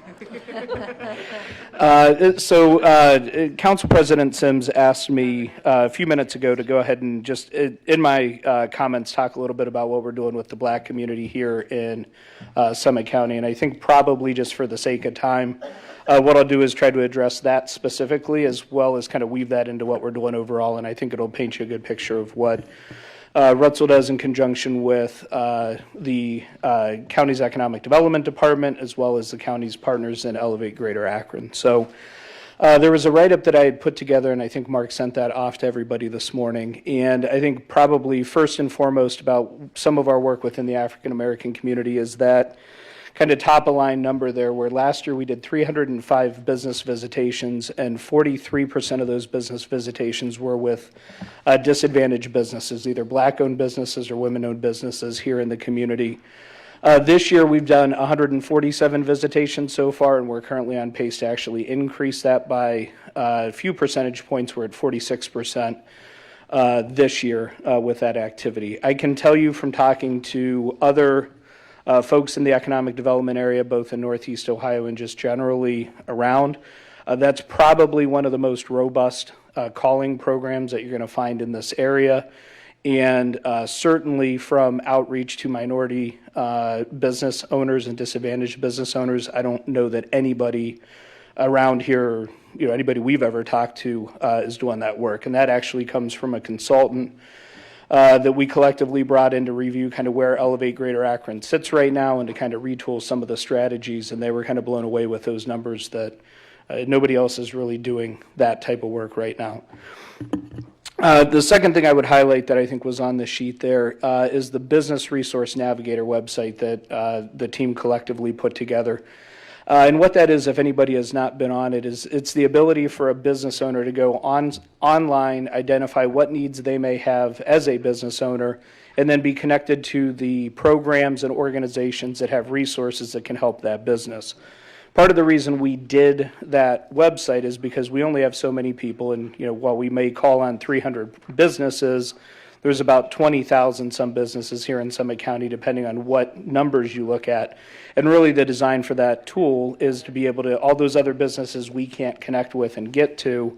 Council President Sims asked me a few minutes ago to go ahead and just, in my comments, talk a little bit about what we're doing with the Black community here in Summit County. And I think probably just for the sake of time, what I'll do is try to address that specifically, as well as kind of weave that into what we're doing overall. And I think it'll paint you a good picture of what Rutzel does in conjunction with the county's economic development department, as well as the county's partners in Elevate Greater Akron. So there was a write-up that I had put together, and I think Mark sent that off to everybody this morning. And I think probably first and foremost about some of our work within the African American community is that kind of top of line number there, where last year we did 305 business visitations, and 43% of those business visitations were with disadvantaged businesses, either Black-owned businesses or women-owned businesses here in the community. This year we've done 147 visitations so far, and we're currently on pace to actually increase that by a few percentage points. We're at 46% this year with that activity. I can tell you from talking to other folks in the economic development area, both in Northeast Ohio and just generally around, that's probably one of the most robust calling programs that you're going to find in this area. And certainly from outreach to minority business owners and disadvantaged business owners, I don't know that anybody around here, anybody we've ever talked to is doing that work. And that actually comes from a consultant that we collectively brought in to review kind of where Elevate Greater Akron sits right now and to kind of retool some of the strategies. And they were kind of blown away with those numbers that nobody else is really doing that type of work right now. The second thing I would highlight that I think was on the sheet there is the Business Resource Navigator website that the team collectively put together. And what that is, if anybody has not been on it, is it's the ability for a business owner to go online, identify what needs they may have as a business owner, and then be connected to the programs and organizations that have resources that can help that business. Part of the reason we did that website is because we only have so many people, and while we may call on 300 businesses, there's about 20,000 some businesses here in Summit County, depending on what numbers you look at. And really the design for that tool is to be able to, all those other businesses we can't connect with and get to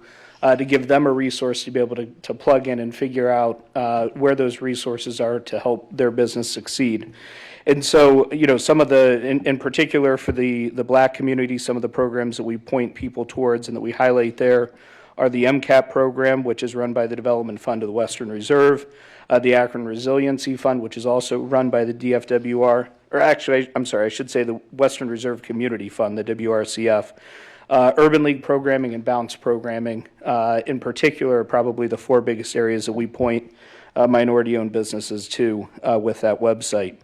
give them a resource to be able to plug in and figure out where those resources are to help their business succeed. And so, some of the, in particular for the Black community, some of the programs that we point people towards and that we highlight there are the MCAP program, which is run by the Development Fund of the Western Reserve, the Akron Resiliency Fund, which is also run by the DFWR, or actually, I'm sorry, I should say the Western Reserve Community Fund, the WRCF, Urban League programming and Bounce programming, in particular, are probably the four biggest areas that we point minority-owned businesses to with that website.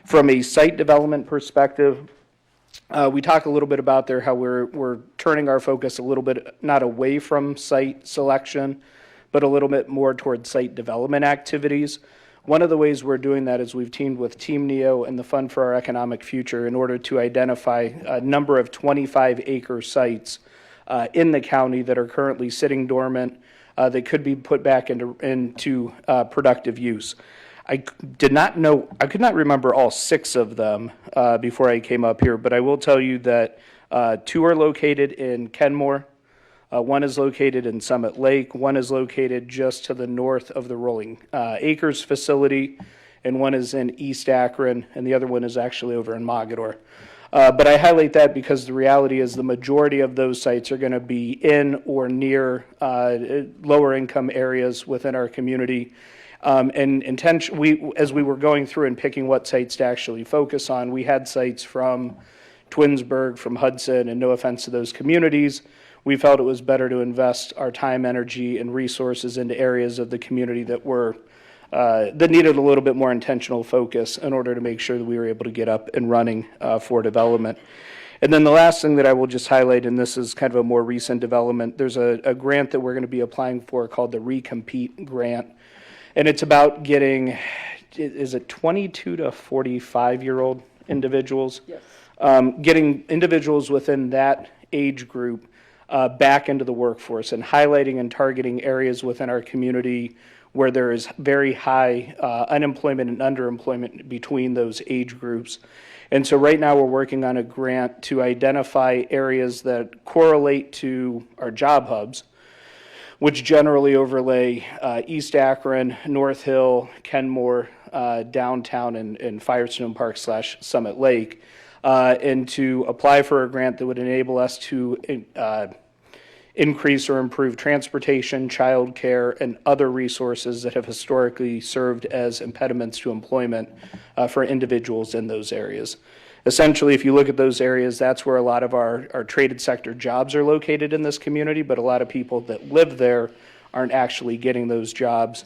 From a site development perspective, we talk a little bit about there how we're turning our focus a little bit not away from site selection, but a little bit more towards site development activities. One of the ways we're doing that is we've teamed with Team NEO and the Fund for Our Economic Future in order to identify a number of 25-acre sites in the county that are currently sitting dormant that could be put back into productive use. I could not remember all 6 of them before I came up here, but I will tell you that 2 are located in Kenmore, 1 is located in Summit Lake, 1 is located just to the north of the Rolling Acres facility, and 1 is in East Akron, and the other one is actually over in Mogador. But I highlight that because the reality is the majority of those sites are going to be in or near lower income areas within our community. As we were going through and picking what sites to actually focus on, we had sites from Twinsburg, from Hudson, and no offense to those communities, we felt it was better to invest our time, energy, and resources into areas of the community that needed a little bit more intentional focus in order to make sure that we were able to get up and running for development. And then the last thing that I will just highlight, and this is kind of a more recent development, there's a grant that we're going to be applying for called the Recompete Grant. And it's about getting, is it 22 to 45-year-old individuals? Yes. Getting individuals within that age group back into the workforce and highlighting and targeting areas within our community where there is very high unemployment and underemployment between those age groups. And so right now we're working on a grant to identify areas that correlate to our job hubs, which generally overlay East Akron, North Hill, Kenmore, downtown, and Firestone Park / Summit Lake, and to apply for a grant that would enable us to increase or improve transportation, childcare, and other resources that have historically served as impediments to employment for individuals in those areas. Essentially, if you look at those areas, that's where a lot of our traded sector jobs are located in this community, but a lot of people that live there aren't actually getting those jobs.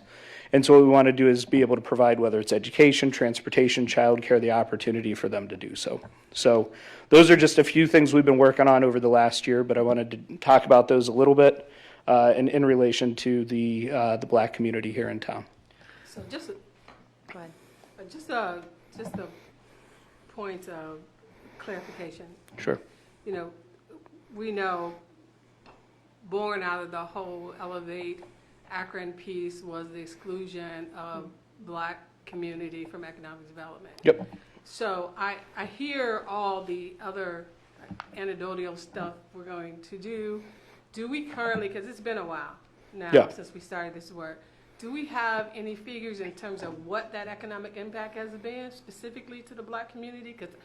And so what we want to do is be able to provide, whether it's education, transportation, childcare, the opportunity for them to do so. So those are just a few things we've been working on over the last year, but I wanted to talk about those a little bit in relation to the Black community here in town. So just a point of clarification. Sure. You know, we know, born out of the whole Elevate Akron piece was the exclusion of Black community from economic development. Yep. So I hear all the other anecdotal stuff we're going to do. Do we currently, because it's been a while now since we started this work, do we have any figures in terms of what that economic impact has been specifically to the Black community? Because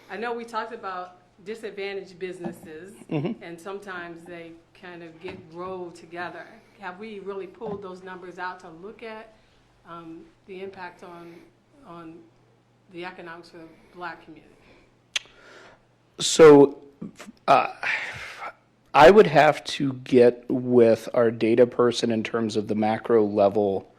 I know we talked about disadvantaged businesses, and sometimes they kind of get rolled together. Have we really pulled those numbers out to look at the impact on the economics for the Black community? So I would have to get with our data person in terms of the macro level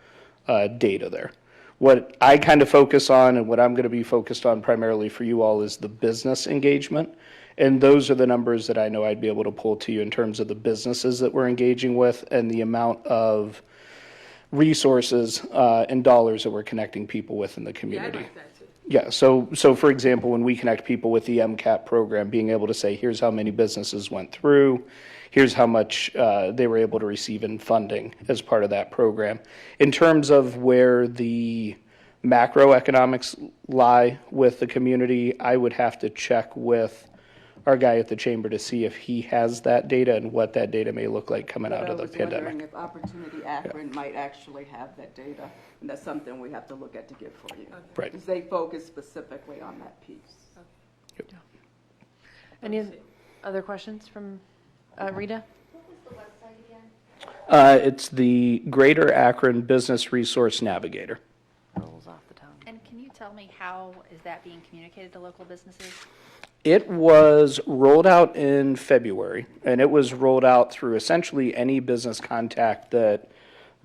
data there. What I kind of focus on and what I'm going to be focused on primarily for you all is the business engagement. And those are the numbers that I know I'd be able to pull to you in terms of the businesses that we're engaging with and the amount of resources and dollars that we're connecting people with in the community. Yeah, I like that too. Yeah, so for example, when we connect people with the MCAP program, being able to say, here's how many businesses went through, here's how much they were able to receive in funding as part of that program. In terms of where the macroeconomics lie with the community, I would have to check with our guy at the chamber to see if he has that data and what that data may look like coming out of the pandemic. I was wondering if Opportunity Akron might actually have that data, and that's something we have to look at to get for you. Right. Because they focus specifically on that piece. Yep. Any other questions from Rita? It's the Greater Akron Business Resource Navigator. Rolls off the tongue. And can you tell me how is that being communicated to local businesses? It was rolled out in February, and it was rolled out through essentially any business contact that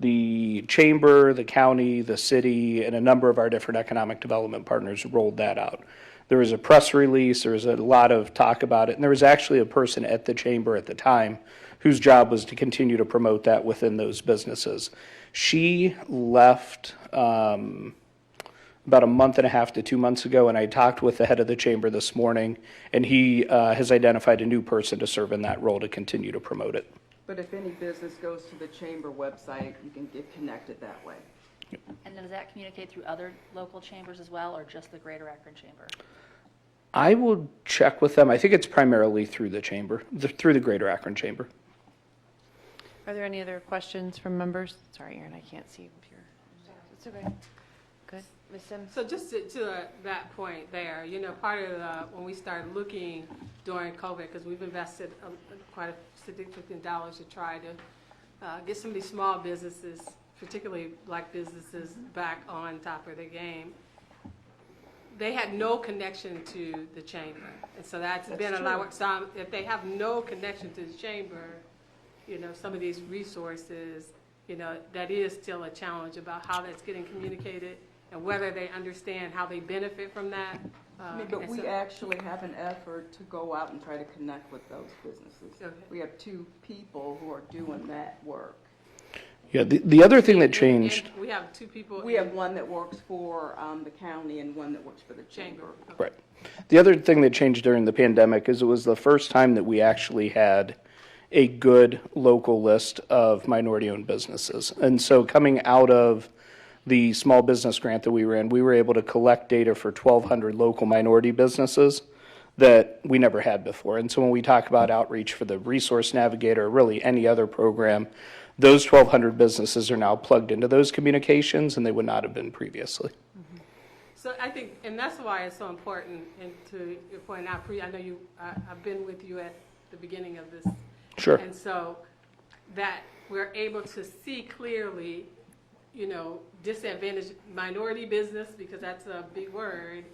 the chamber, the county, the city, and a number of our different economic development partners rolled that out. There was a press release, there was a lot of talk about it, and there was actually a person at the chamber at the time whose job was to continue to promote that within those businesses. She left about a month and a half to 2 months ago, and I talked with the head of the chamber this morning, and he has identified a new person to serve in that role to continue to promote it. But if any business goes to the chamber website, you can get connected that way. And does that communicate through other local chambers as well, or just the Greater Akron Chamber? I will check with them. I think it's primarily through the chamber, through the Greater Akron Chamber. Are there any other questions from members? Sorry, Aaron, I can't see if you're. It's okay. Good. Ms. Sims? So just to that point there, you know, part of when we started looking during COVID, because we've invested quite a significant dollars to try to get some of these small businesses, particularly Black businesses, back on top of their game. They had no connection to the chamber, and so that's been a lot of work. So if they have no connection to the chamber, you know, some of these resources, you know, that is still a challenge about how that's getting communicated and whether they understand how they benefit from that. But we actually have an effort to go out and try to connect with those businesses. Okay. We have 2 people who are doing that work. Yeah, the other thing that changed. And we have 2 people. We have one that works for the county and one that works for the chamber. Okay. Right. The other thing that changed during the pandemic is it was the first time that we actually had a good local list of minority-owned businesses. And so coming out of the small business grant that we ran, we were able to collect data for 1,200 local minority businesses that we never had before. And so when we talk about outreach for the Resource Navigator, or really any other program, those 1,200 businesses are now plugged into those communications, and they would not have been previously. So I think, and that's why it's so important, and to your point, I know you, I've been with you at the beginning of this. Sure. And so that we're able to see clearly, you know, disadvantaged minority business, because that's a big word,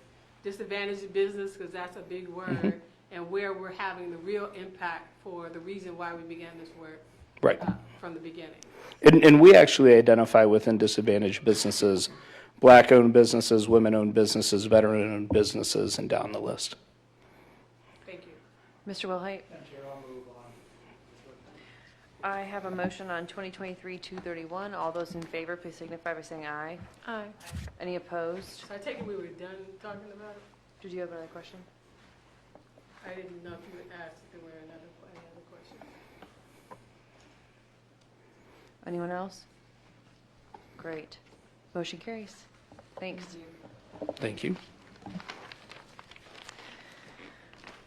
disadvantaged business, because that's a big word, and where we're having the real impact for the reason why we began this work Right. from the beginning. And we actually identify within disadvantaged businesses, Black-owned businesses, women-owned businesses, veteran-owned businesses, and down the list. Thank you. Mr. Wilhite? I have a motion on 2023-231. All those in favor, please signify by saying aye. Aye. Any opposed? So I take it we were done talking about it? Did you have another question? I didn't know if you would ask if there were any other questions. Anyone else? Great. Motion carries. Thanks. Thank you.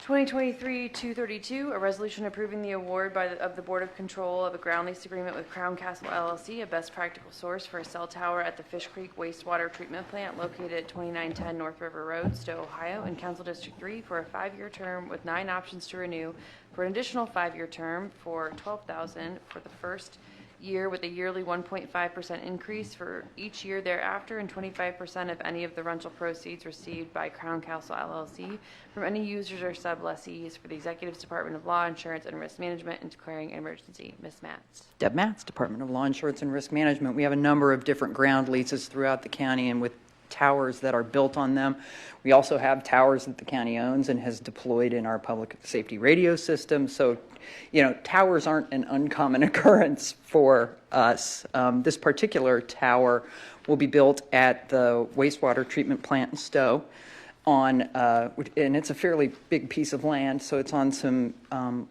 2023-232, a resolution approving the award of the Board of Control of a ground lease agreement with Crown Castle LLC, a best practical source for a cell tower at the Fish Creek Wastewater Treatment Plant located at 2910 North River Road, Stowe, Ohio, in Council District 3 for a 5-year term with 9 options to renew for an additional 5-year term for $12,000 for the first year with a yearly 1.5% increase for each year thereafter, and 25% of any of the rental proceeds received by Crown Castle LLC from any users or sublessees for the Executive's Department of Law, Insurance, and Risk Management, and declaring an emergency. Ms. Matz. Deb Matz, Department of Law, Insurance, and Risk Management. We have a number of different ground leases throughout the county, and with towers that are built on them. We also have towers that the county owns and has deployed in our public safety radio system. So, you know, towers aren't an uncommon occurrence for us. This particular tower will be built at the wastewater treatment plant in Stowe on, and it's a fairly big piece of land, so it's on some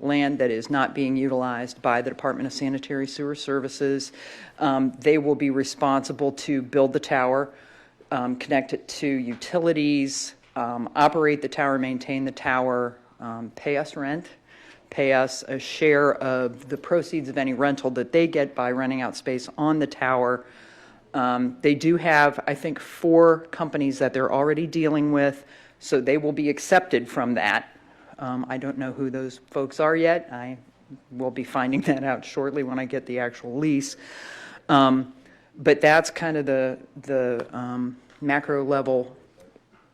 land that is not being utilized by the Department of Sanitary Sewer Services. They will be responsible to build the tower, connect it to utilities, operate the tower, maintain the tower, pay us rent, pay us a share of the proceeds of any rental that they get by renting out space on the tower. They do have, I think, 4 companies that they're already dealing with, so they will be accepted from that. I don't know who those folks are yet. I will be finding that out shortly when I get the actual lease. But that's kind of the macro level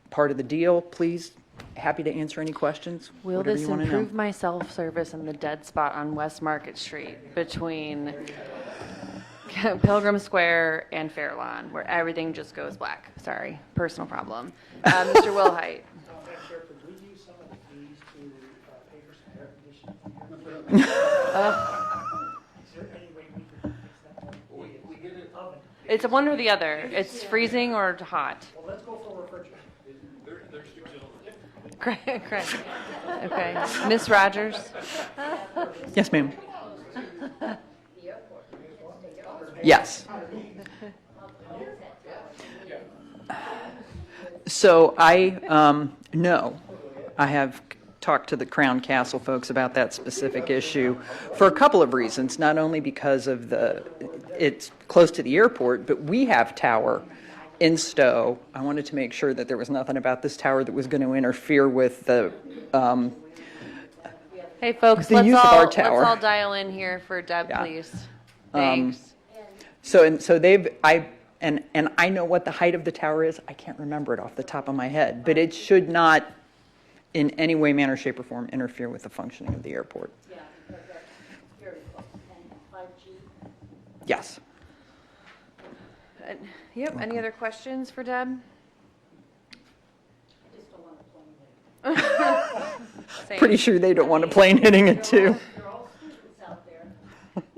part of the deal. Please, happy to answer any questions. Will whatever this you want to know. improve my self-service in the dead spot on West Market Street between Pilgrim Square and Fairlawn, where everything just goes black? Sorry, personal problem. Mr. Wilhite. It's a one or the other. It's freezing or hot. Well, let's go for refrigerant. Correct. Okay. Ms. Rogers? Yes, ma'am. Yes. So I know, I have talked to the Crown Castle folks about that specific issue for a couple of reasons, not only because of it's close to the airport, but we have tower in Stowe. I wanted to make sure that there was nothing about this tower that was going to interfere with the Hey, folks, the use of our tower. let's all dial in here for Deb, please. Thanks. So they've, and I know what the height of the tower is. I can't remember it off the top of my head, but it should not in any way, manner, shape, or form interfere with the functioning of the airport. Yeah, because that's very close. And 5G, Yes. Yep. Any other questions for Deb? I just don't want to plane it. Same. Pretty sure they don't want a plane hitting it too. They're all students out there.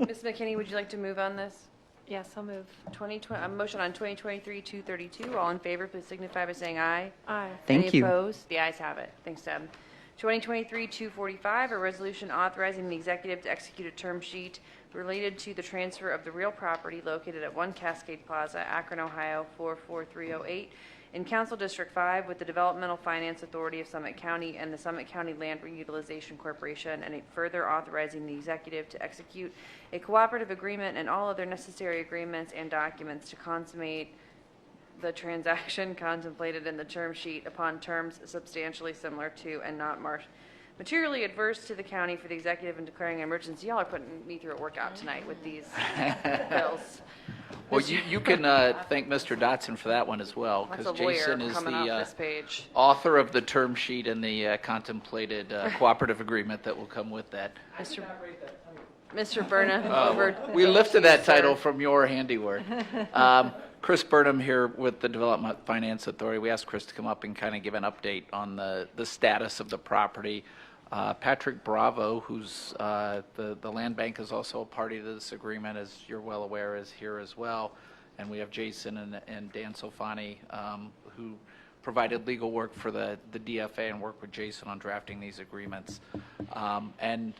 Ms. McKinney, would you like to move on this? Yes, I'll move. A motion on 2023-232. All in favor, please signify by saying aye. Thank you. Any opposed? The ayes have it. Thanks, Deb. 2023-245, a resolution authorizing the executive to execute a term sheet related to the transfer of the real property located at 1 Cascade Plaza, Akron, Ohio 44308, in Council District 5 with the Developmental Finance Authority of Summit County and the Summit County Land Reutilization Corporation, and further authorizing the executive to execute a cooperative agreement and all other necessary agreements and documents to consummate the transaction contemplated in the term sheet upon terms substantially similar to and not materially adverse to the county for the executive in declaring an emergency. Y'all are putting me through a workout tonight with these bills. Well, you can thank Mr. Dotson for that one as well, That's because a lawyer Jason is coming off the this page. author of the term sheet and the contemplated cooperative agreement that will come with that. Mr. Burnham, over. We lifted to that you, sir. title from your handiwork. Chris Burnham here with the Development Finance Authority. We asked Chris to come up and kind of give an update on the status of the property. Patrick Bravo, who's the land bank, is also a party to this agreement, as you're well aware, is here as well. And we have Jason and Dan Sofani, who provided legal work for the DFA and worked with Jason on drafting these agreements. And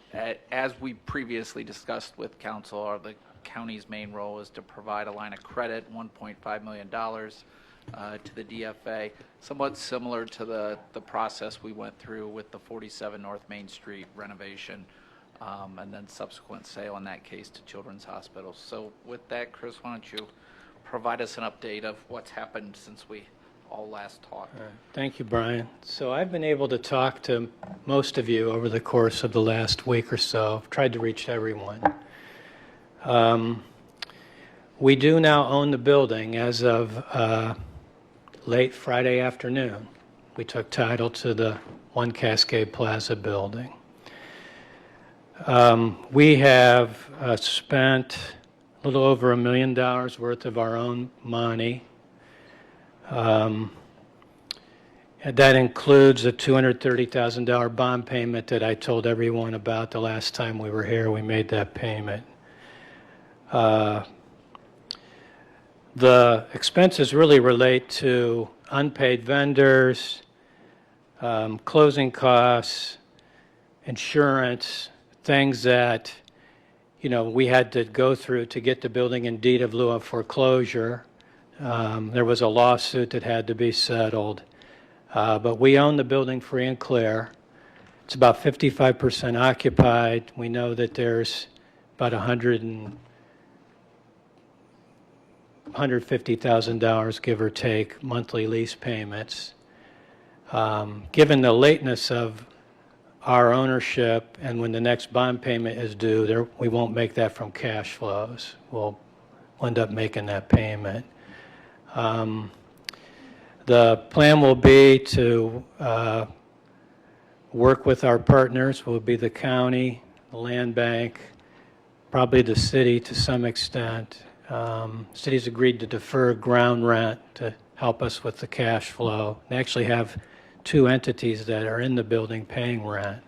as we previously discussed with council, the county's main role is to provide a line of credit, $1.5 million to the DFA, somewhat similar to the process we went through with the 47 North Main Street renovation, and then subsequent sale in that case to Children's Hospital. So with that, Chris, why don't you provide us an update of what's happened since we all last talked? Thank you, Brian. So I've been able to talk to most of you over the course of the last week or so. I've tried to reach everyone. We do now own the building as of late Friday afternoon. We took title to the 1 Cascade Plaza building. We have spent a little over $1 million worth of our own money. And that includes a $230,000 bond payment that I told everyone about the last time we were here. We made that payment. The expenses really relate to unpaid vendors, closing costs, insurance, things that, we had to go through to get the building in deed of lieu of foreclosure. There was a lawsuit that had to be settled. But we own the building free and clear. It's about 55% occupied. We know that there's about $150,000, give or take, monthly lease payments. Given the lateness of our ownership and when the next bond payment is due, we won't make that from cash flows. We'll end up making that payment. The plan will be to work with our partners, will be the county, the land bank, probably the city to some extent. City's agreed to defer ground rent to help us with the cash flow. They actually have 2 entities that are in the building paying rent.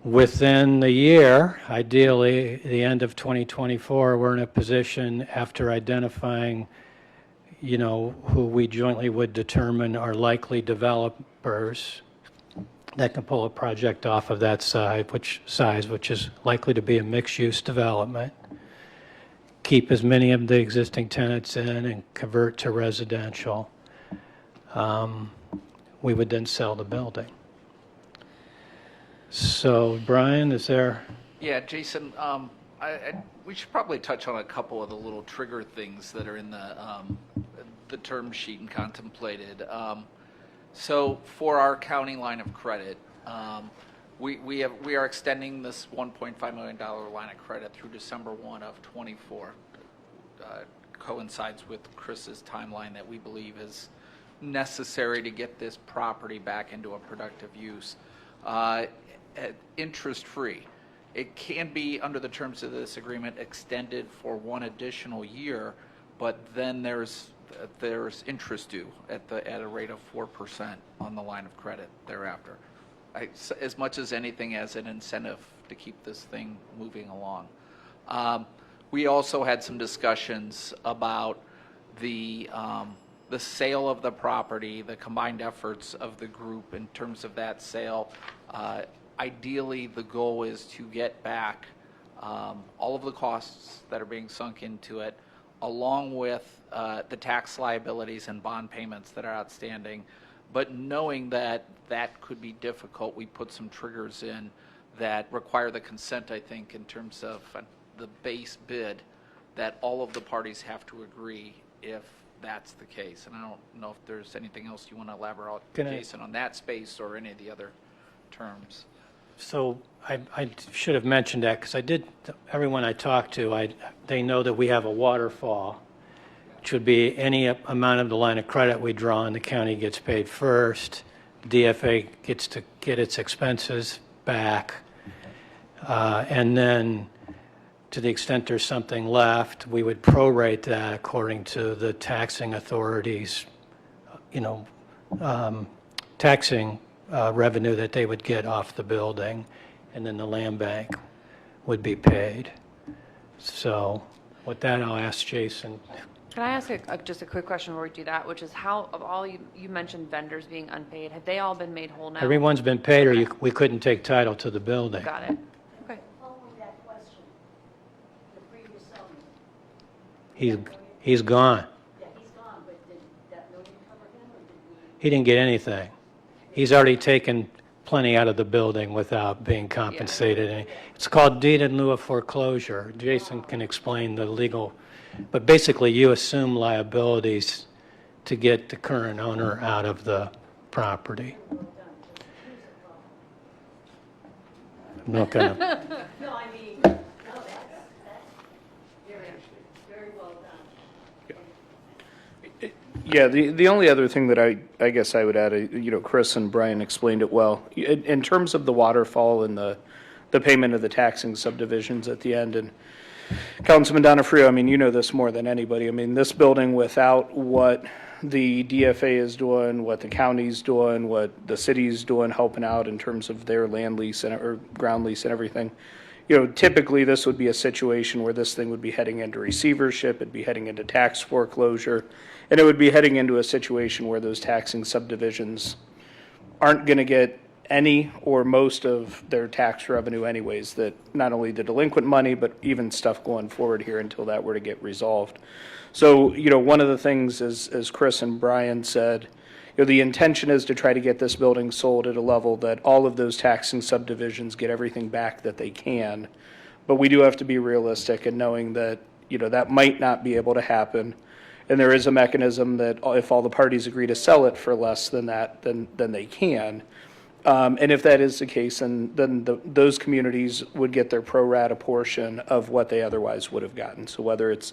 Within the year, ideally the end of 2024, we're in a position after identifying, who we jointly would determine are likely developers that can pull a project off of that size, which is likely to be a mixed-use development, keep as many of the existing tenants in and convert to residential. We would then sell the building. So, Brian, is there? Yeah, Jason, we should probably touch on a couple of the little trigger things that are in the term sheet and contemplated. So for our county line of credit, we are extending this $1.5 million line of credit through December 1 of 24. Coincides with Chris's timeline that we believe is necessary to get this property back into a productive use. Interest-free. It can be, under the terms of this agreement, extended for 1 additional year, but then there's interest due at a rate of 4% on the line of credit thereafter. As much as anything as an incentive to keep this thing moving along. We also had some discussions about the the sale of the property, the combined efforts of the group in terms of that sale. Ideally, the goal is to get back all of the costs that are being sunk into it, along with the tax liabilities and bond payments that are outstanding. But knowing that that could be difficult, we put some triggers in that require the consent, I think, in terms of the base bid, that all of the parties have to agree if that's the case. And I don't know if there's anything else you want to elaborate, Jason, on that space or any of the other terms. So I should have mentioned that because everyone I talked to, they know that we have a waterfall, which would be any amount of the line of credit we draw and the county gets paid first. DFA gets to get its expenses back. And then to the extent there's something left, we would prorate that according to the taxing authorities, taxing revenue that they would get off the building, and then the land bank would be paid. So with that, I'll ask Jason. Can I ask just a quick question before we do that, which is how, of all you mentioned vendors being unpaid, have they all been made whole now? Everyone's been paid, or we couldn't take title to the building. Got it. Okay. Following that question, the previous owner, He's gone. yeah, he's gone, but did that million cover him, or did we? He didn't get anything. He's already taken plenty out of the building without being compensated. It's called deed in lieu of foreclosure. Jason can explain the legal, but basically you assume liabilities to get the current owner out of the property. I'm not gonna. No, I mean, no, that's very well done. Yeah, the only other thing that I guess I would add, Chris and Brian explained it well. In terms of the waterfall and the payment of the taxing subdivisions at the end, and Councilman Donofrio, I mean, you know this more than anybody. I mean, this building, without what the DFA is doing, what the county's doing, what the city's doing, helping out in terms of their land lease or ground lease and everything, typically this would be a situation where this thing would be heading into receivership, it'd be heading into tax foreclosure, and it would be heading into a situation where those taxing subdivisions aren't going to get any or most of their tax revenue anyways, that not only the delinquent money, but even stuff going forward here until that were to get resolved. So, one of the things, as Chris and Brian said, the intention is to try to get this building sold at a level that all of those taxing subdivisions get everything back that they can. But we do have to be realistic in knowing that, that might not be able to happen. And there is a mechanism that if all the parties agree to sell it for less than that, then they can. And if that is the case, then those communities would get their pro rata portion of what they otherwise would have gotten. So whether it's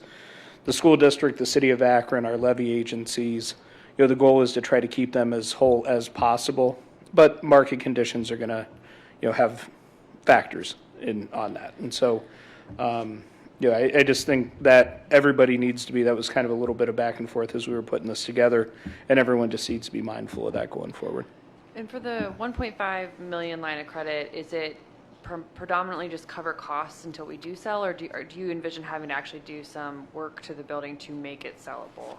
the school district, the city of Akron, our levy agencies, the goal is to try to keep them as whole as possible. But market conditions are going to, have factors on that. And so, I just think that everybody needs to be, that was kind of a little bit of back and forth as we were putting this together, and everyone just needs to be mindful of that going forward. And for the 1.5 million line of credit, is it predominantly just cover costs until we do sell, or do you envision having to actually do some work to the building to make it sellable?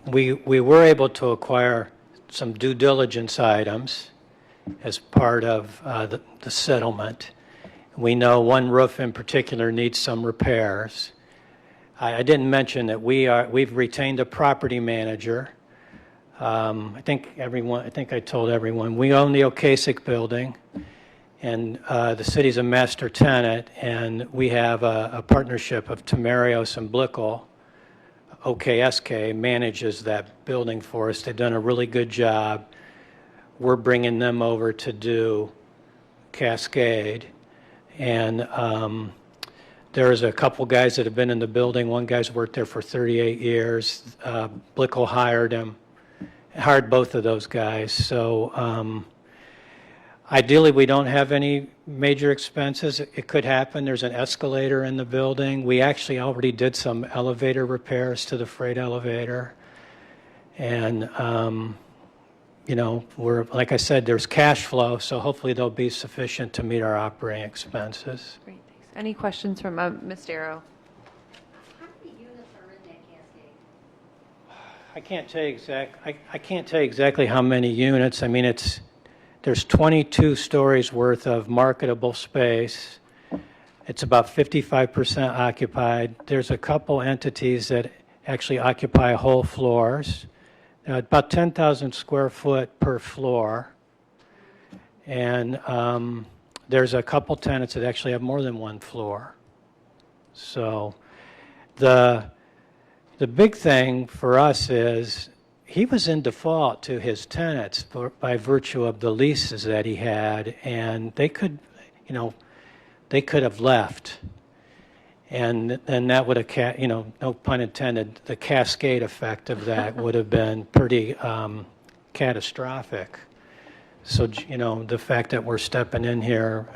We were able to acquire some due diligence items as part of the settlement. We know one roof in particular needs some repairs. I didn't mention that we've retained a property manager. I think I told everyone, we own the Ocasek building, and the city's a master tenant, and we have a partnership of Tamarios and Blickel. OKSK manages that building for us. They've done a really good job. We're bringing them over to do Cascade, and there's a couple guys that have been in the building. One guy's worked there for 38 years. Blickel hired both of those guys. So ideally, we don't have any major expenses. It could happen. There's an escalator in the building. We actually already did some elevator repairs to the freight elevator. And, like I said, there's cash flow, so hopefully they'll be sufficient to meet our operating expenses. Great, thanks. Any questions from Ms. Darrow? How many units are in I can't tell you I can't tell you exactly how many units. I mean, there's 22 stories worth of marketable space. It's about 55% occupied. There's a couple entities that actually occupy whole floors, about 10,000 square foot per floor. And there's a couple tenants that actually have more than one floor. So the big thing for us is he was in default to his tenants by virtue of the leases that he had, and they could, they could have left. And that would have, no pun intended, the cascade effect of that would have been pretty catastrophic. So, the fact that we're stepping in here,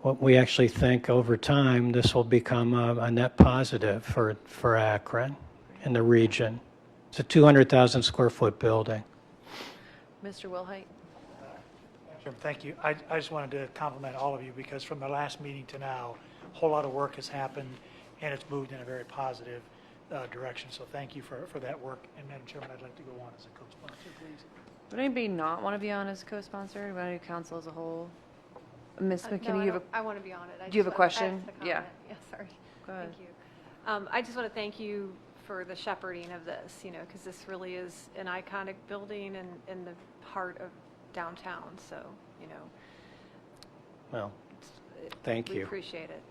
what we actually think over time, this will become a net positive for Akron and the region. It's a 200,000 square foot building. Mr. Wilhite? Sure, thank you. I just wanted to compliment all of you because from the last meeting to now, a whole lot of work has happened and it's moved in a very positive direction. So thank you for that work. And Madam Chairman, I'd like to go on as a co-sponsor, please. Would anybody not want to be on as a co-sponsor? Do you want to do council as a whole? Ms. McKinney, you have I want to be on it. Do you have a question? Yeah. Yeah, sorry. Go ahead. Thank you. I just want to thank you for the shepherding of this, because this really is an iconic building and in the heart of downtown. So, Well, thank we you. appreciate it.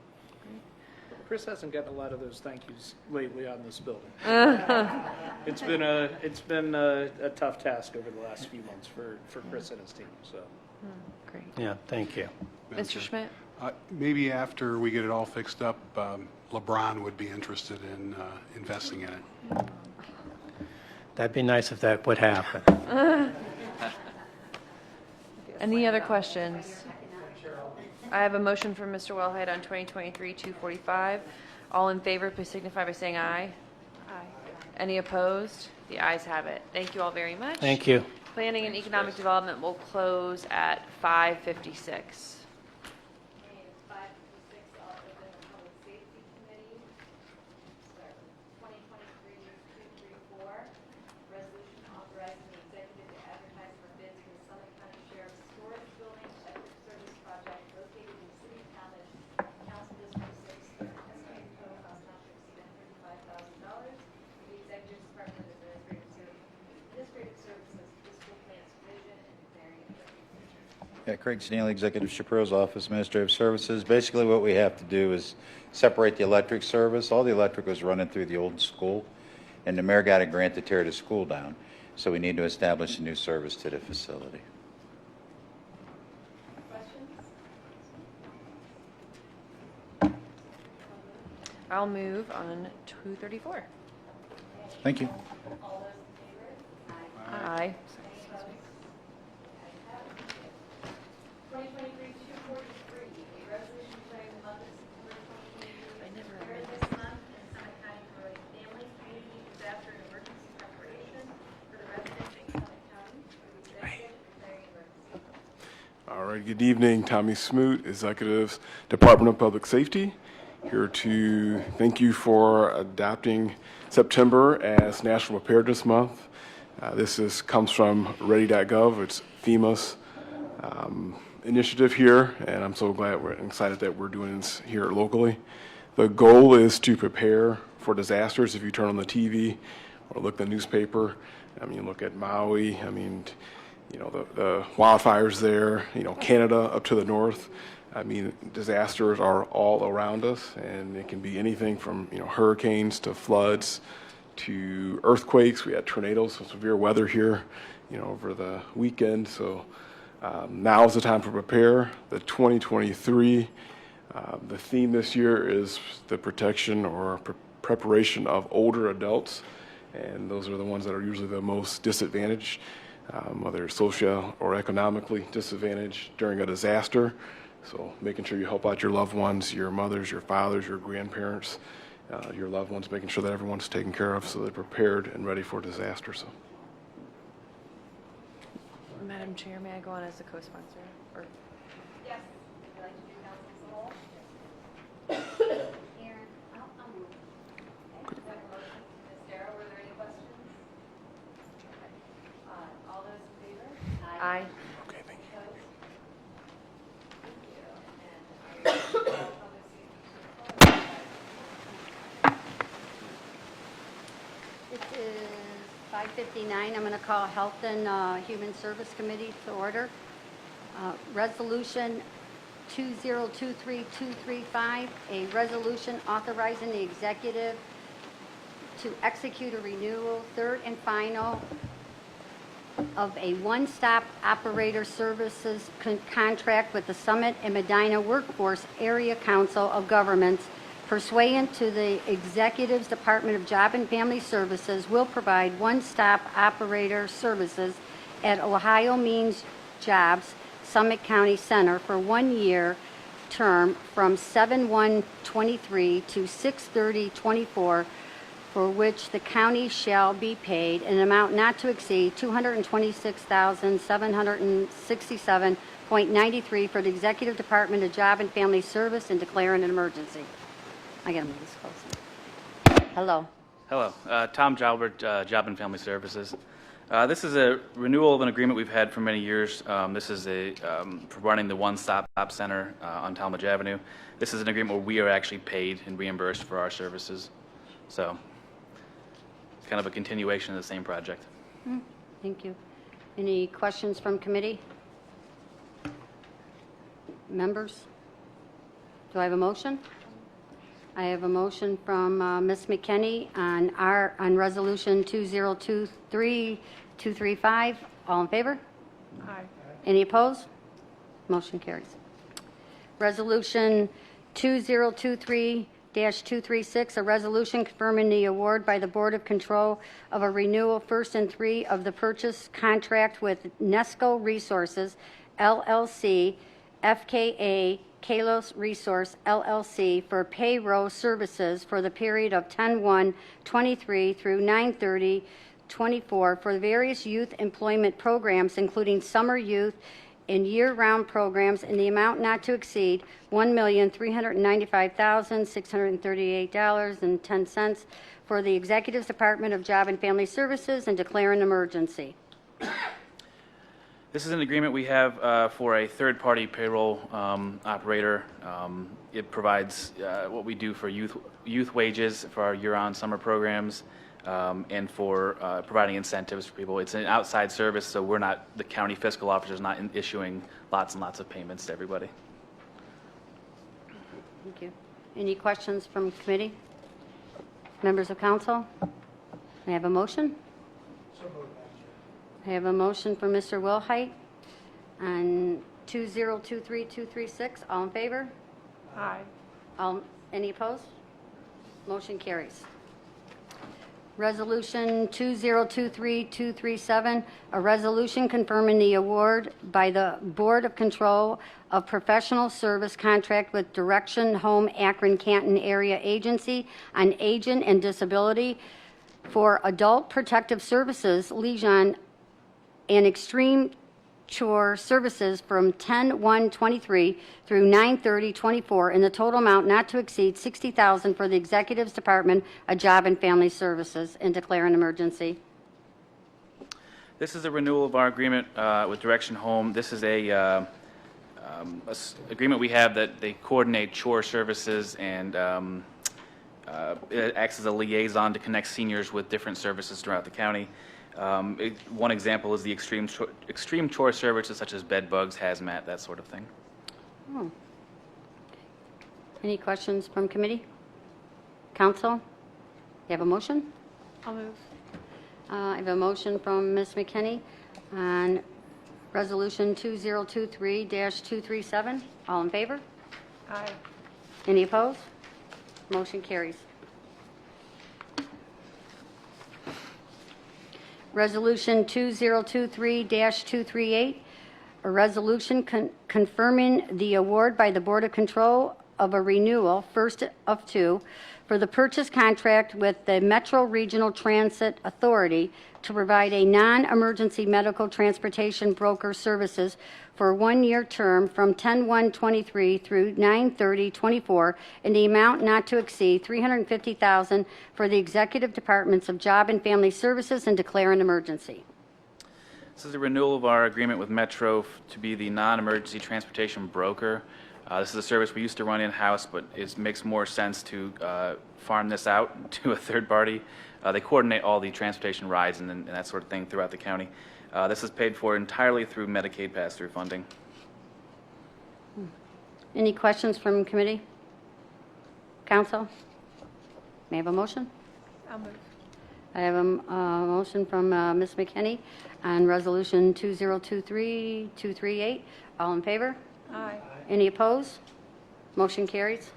Chris hasn't gotten a lot of those thank yous lately on this building. It's been a tough task over the last few months for Chris and his team. So, Great. Yeah, thank you. Mr. Schmidt? Maybe after we get it all fixed up, LeBron would be interested in investing in it. That'd be nice if that would happen. Any other questions? I have a motion from Mr. Wellhead on 2023-245. All in favor, please signify by saying aye. Aye. Any opposed? The ayes have it. Thank you all very much. Thank you. Planning and Economic Development will close at 5:56. Yeah, Craig Sneely, Executive Shapiro's Office, Administrative Services. Basically, what we have to do is separate the electric service. All the electric was running through the old school, and the mayor got a grant to tear the school down. So we need to establish a new service to the facility. I'll move on 234. Thank you. Aye. All right, good evening. Tommy Smoot, Executive Department of Public Safety, here to thank you for adopting September as National Preparedness Month. This comes from ready.gov. It's FEMA's initiative here, and I'm so glad we're excited that we're doing this here locally. The goal is to prepare for disasters. If you turn on the TV or look at the newspaper, look at Maui, the wildfires there, Canada up to the north. Disasters are all around us, and it can be anything from, hurricanes to floods to earthquakes. We had tornadoes, so severe weather here, over the weekend. So now is the time to prepare. The 2023, the theme this year is the protection or preparation of older adults, and those are the ones that are usually the most disadvantaged. Whether social or economically disadvantaged during a disaster. So making sure you help out your loved ones, your mothers, your fathers, your grandparents, your loved ones, making sure that everyone's taken care of so they're prepared and ready for disaster. So, Madam Chair, may I go on as a co-sponsor? Or Yes. Would you like to do council as a whole? Aaron, I'll move. Okay. Ms. Darrow, were there any questions? It is 5:59. I'm going to call Health and Human Service Committee to order. Resolution 2023235, a resolution authorizing the executive to execute a renewal, third and final, of a one-stop operator services contract with the Summit and Medina Workforce Area Council of Governments pursuant to the Executive's Department of Job and Family Services will provide one-stop operator services at Ohio Means Jobs Summit County Center for 1 year term from 7/1/23 to 6/30/24, for which the county shall be paid an amount not to exceed $226,767.93 for the Executive Department of Job and Family Service and declaring an emergency. I gotta move this closer. Hello. Hello, Tom Jalbert, Job and Family Services. This is a renewal of an agreement we've had for many years. This is for running the One Stop Center on Talmadge Avenue. This is an agreement where we are actually paid and reimbursed for our services. So, it's kind of a continuation of the same project. Thank you. Any questions from committee? Members? Do I have a motion? I have a motion from Ms. McKinney on Resolution 2023235. All in favor? Aye. Any opposed? Motion carries. Resolution 2023-236, a resolution confirming the award by the Board of Control of a renewal first and three of the purchase contract with Nesco Resources, LLC, FKA Kalos Resource, LLC, for payroll services for the period of 10/1/23 through 9/30/24 for the various youth employment programs, including summer youth and year-round programs, in the amount not to exceed $1,395,638.10 for the Executive's Department of Job and Family Services and declare an emergency. This is an agreement we have for a third-party payroll operator. It provides what we do for youth wages for our year-round summer programs and for providing incentives for people. It's an outside service, so we're not, the county fiscal officer is not issuing lots and lots of payments to everybody. Thank you. Any questions from committee? Members of council? May I have a motion? I have a motion from Mr. Wilhite on 2023236. All in favor? Aye. Any opposed? Motion carries. Resolution 2023237, a resolution confirming the award by the Board of Control of Professional Service contract with Direction Home Akron Canton Area Agency on Aging and Disability for Adult Protective Services, Legion, and Extreme Chore Services from 10/1/23 through 9/30/24 in the total amount not to exceed $60,000 for the Executive's Department of Job and Family Services and declare an emergency. This is a renewal of our agreement with Direction Home. This is a agreement we have that they coordinate chore services and it acts as a liaison to connect seniors with different services throughout the county. One example is the extreme chore services such as bed bugs, hazmat, that sort of thing. Oh. Any questions from committee? Council? You have a motion? I'll move. I have a motion from Ms. McKinney on Resolution 2023-237. All in favor? Aye. Any opposed? Motion carries. Resolution 2023-238, a resolution confirming the award by the Board of Control of a renewal, first of two, for the purchase contract with the Metro Regional Transit Authority to provide a non-emergency medical transportation broker services for a 1-year term from 10/1/23 through 9/30/24 in the amount not to exceed $350,000 for the Executive Departments of Job and Family Services and declare an emergency. This is a renewal of our agreement with Metro to be the non-emergency transportation broker. This is a service we used to run in-house, but it makes more sense to farm this out to a third party. They coordinate all the transportation rides and that sort of thing throughout the county. This is paid for entirely through Medicaid pass-through funding. Any questions from committee? Council? May I have a motion? I'll move. I have a motion from Ms. McKinney on Resolution 2023-238. All in favor? Aye. Any opposed? Motion carries.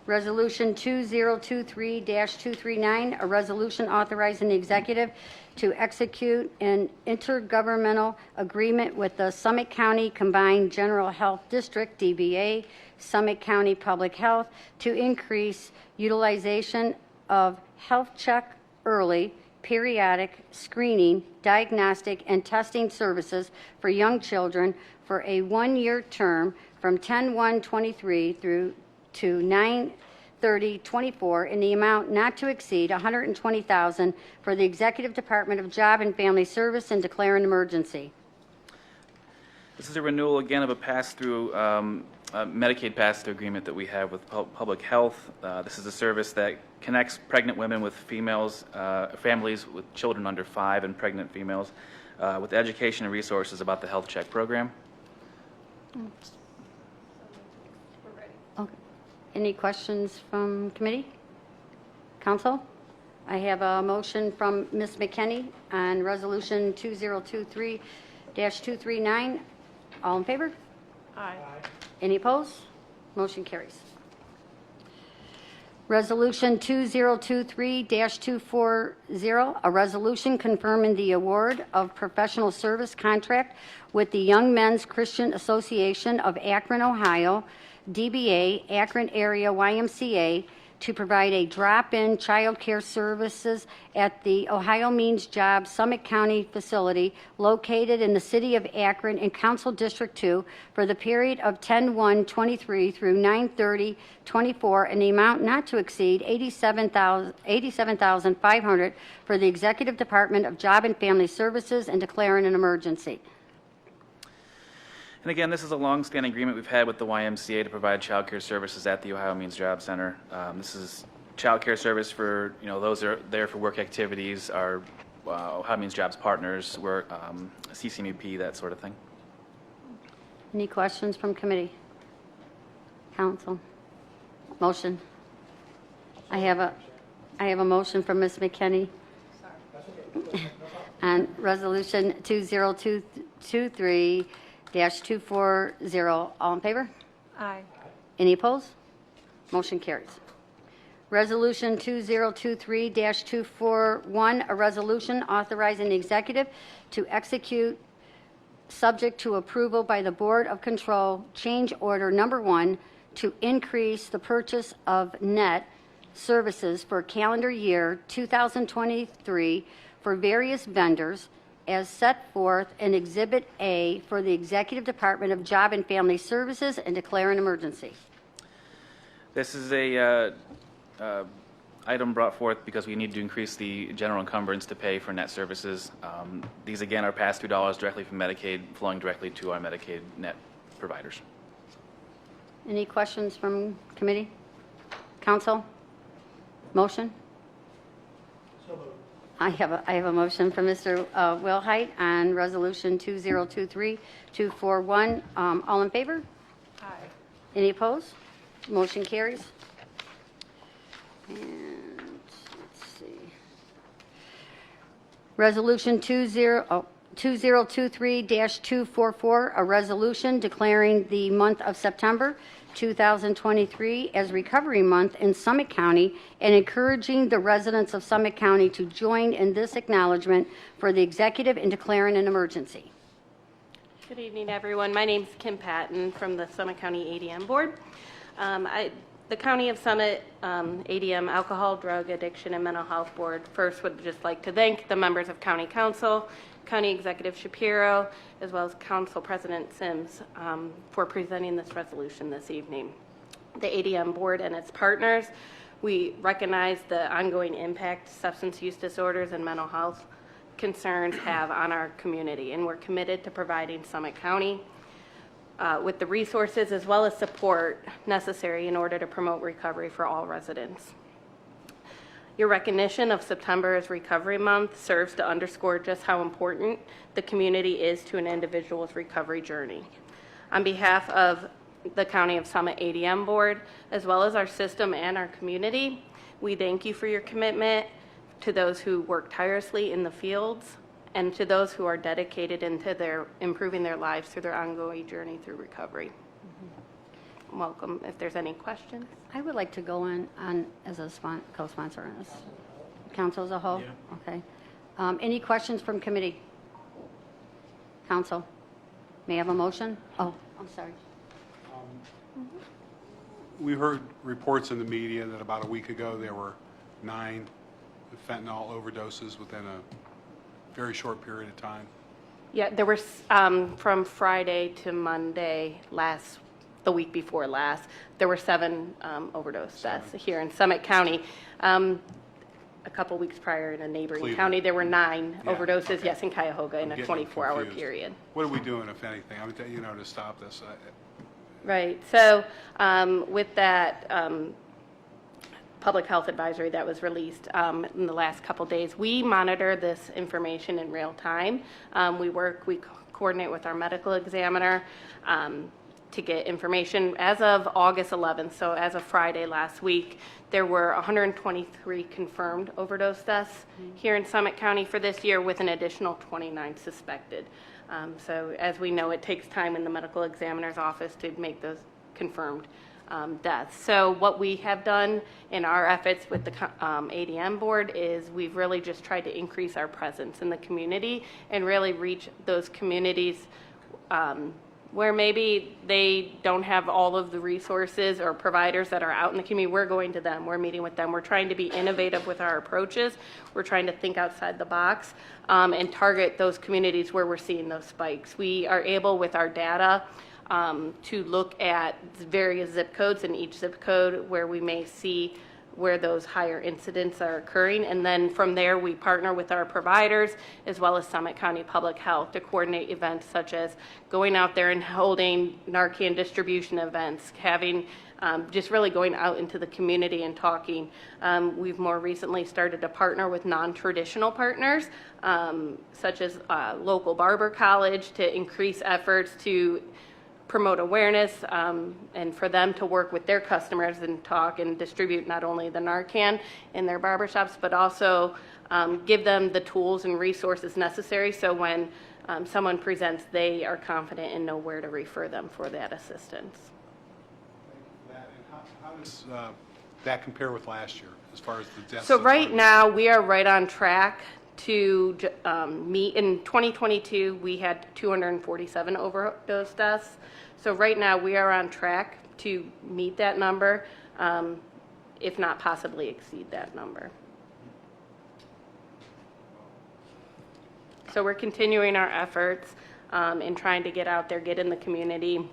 Resolution 2023-239, a resolution authorizing the executive to execute an intergovernmental agreement with the Summit County Combined General Health District, DBA, Summit County Public Health, to increase utilization of health check early, periodic screening, diagnostic, and testing services for young children for a one-year term from 10/1/23 through to 9/30/24 in the amount not to exceed $120,000 for the Executive Department of Job and Family Service and declare an emergency. This is a renewal again of a pass-through, Medicaid pass-through agreement that we have with Public Health. This is a service that connects pregnant women with families with children under 5 and pregnant females with education and resources about the health check program. Okay. Any questions from committee? Council? I have a motion from Ms. McKinney on Resolution 2023-239. All in favor? Aye. Any opposed? Motion carries. Resolution 2023-240, a resolution confirming the award of professional service contract with the Young Men's Christian Association of Akron, Ohio, DBA, Akron Area YMCA, to provide a drop-in child care services at the Ohio Means Job Summit County facility located in the city of Akron in Council District 2 for the period of 10/1/23 through 9/30/24 in the amount not to exceed $87,500 for the Executive Department of Job and Family Services and declaring an emergency. And again, this is a long-standing agreement we've had with the YMCA to provide child care services at the Ohio Means Job Center. This is child care service for, those that are there for work activities, our Ohio Means Jobs partners, work, CCMUP, that sort of thing. Any questions from committee? Council? Motion? I have a motion from Ms. McKinney on Resolution 2023-240. All in favor? Aye. Any opposed? Motion carries. Resolution 2023-241, a resolution authorizing the executive to execute, subject to approval by the Board of Control, change order number 1 to increase the purchase of net services for calendar year 2023 for various vendors as set forth in Exhibit A for the Executive Department of Job and Family Services and declare an emergency. This is a item brought forth because we need to increase the general encumbrance to pay for net services. These, again, are pass-through dollars directly from Medicaid, flowing directly to our Medicaid net providers. Any questions from committee? Council? Motion? I have a motion from Mr. Wilhite on Resolution 2023-241. All in favor? Aye. Any opposed? Motion carries. And let's see. Resolution 2023-244, a resolution declaring the month of September 2023 as Recovery Month in Summit County and encouraging the residents of Summit County to join in this acknowledgement for the executive in declaring an emergency. Good evening, everyone. My name is Kim Patton from the Summit County ADM Board. The County of Summit ADM Alcohol, Drug Addiction, and Mental Health Board first would just like to thank the members of County Council, County Executive Shapiro, as well as Council President Sims for presenting this resolution this evening. The ADM Board and its partners, we recognize the ongoing impact substance use disorders and mental health concerns have on our community, and we're committed to providing Summit County with the resources as well as support necessary in order to promote recovery for all residents. Your recognition of September as Recovery Month serves to underscore just how important the community is to an individual's recovery journey. On behalf of the County of Summit ADM Board, as well as our system and our community, we thank you for your commitment to those who work tirelessly in the fields and to those who are dedicated into improving their lives through their ongoing journey through recovery. Welcome if there's any questions. I would like to go on as a co-sponsor on this. Council as a whole? Okay. Any questions from committee? Council? May I have a motion? Oh, I'm sorry. We heard reports in the media that about a week ago there were 9 fentanyl overdoses within a very short period of time. Yeah, there were from Friday to Monday the week before last, there were 7 overdose deaths here in Summit County. A couple weeks prior in a neighboring Cleveland. county, there were 9 Yeah, overdoses, okay. yes, in Cuyahoga in a I'm getting 24-hour confused. period. What are we doing, if anything, to stop this? Right. So with that public health advisory that was released in the last couple days, we monitor this information in real time. We coordinate with our medical examiner to get information. As of August 11th, so as of Friday last week, there were 123 confirmed overdose deaths here in Summit County for this year, with an additional 29 suspected. So as we know, it takes time in the medical examiner's office to make those confirmed deaths. So what we have done in our efforts with the ADM board is we've really just tried to increase our presence in the community and really reach those communities where maybe they don't have all of the resources or providers that are out in the community. We're going to them, we're meeting with them, we're trying to be innovative with our approaches, we're trying to think outside the box and target those communities where we're seeing those spikes. We are able, with our data, to look at various zip codes in each zip code where we may see where those higher incidents are occurring. And then from there, we partner with our providers as well as Summit County Public Health to coordinate events such as going out there and holding Narcan distribution events, having just really going out into the community and talking. We've more recently started to partner with non-traditional partners, such as local barber college, to increase efforts to promote awareness and for them to work with their customers and talk and distribute not only the Narcan in their barbershops, but also give them the tools and resources necessary so when someone presents, they are confident and know where to refer them for that assistance. How does that compare with last year as far as the deaths? So right now, we are right on track to meet. In 2022, we had 247 overdose deaths. So right now, we are on track to meet that number, if not possibly exceed that number. So we're continuing our efforts in trying to get out there, get in the community,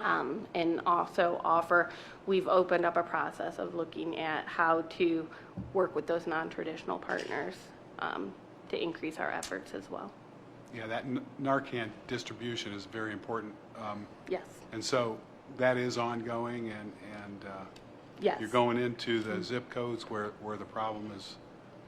and also offer. We've opened up a process of looking at how to work with those non-traditional partners to increase our efforts as well. Yeah, that Narcan distribution is very important. Yes. And so that is ongoing, and Yes. you're going into the zip codes where the problem is.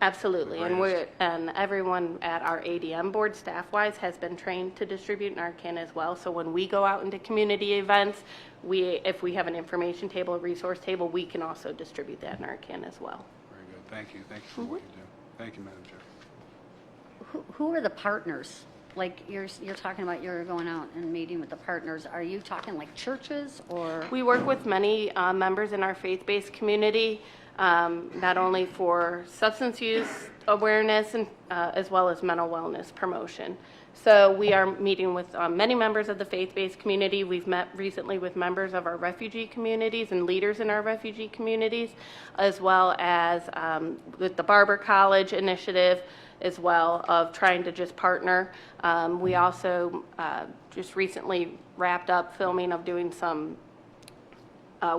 Absolutely, and everyone at our ADM board, staff-wise, has been trained to distribute Narcan as well. So when we go out into community events, if we have an information table, a resource table, we can also distribute that Narcan as well. Very good. Thank you. Thank you for what you do. Thank you, Madam Chair. Who are the partners? Like you're talking about you're going out and meeting with the partners. Are you talking like churches or? We work with many members in our faith-based community, not only for substance use awareness and as well as mental wellness promotion. So we are meeting with many members of the faith-based community. We've met recently with members of our refugee communities and leaders in our refugee communities, as well as with the Barber College initiative, as well, of trying to just partner. We also just recently wrapped up filming of doing some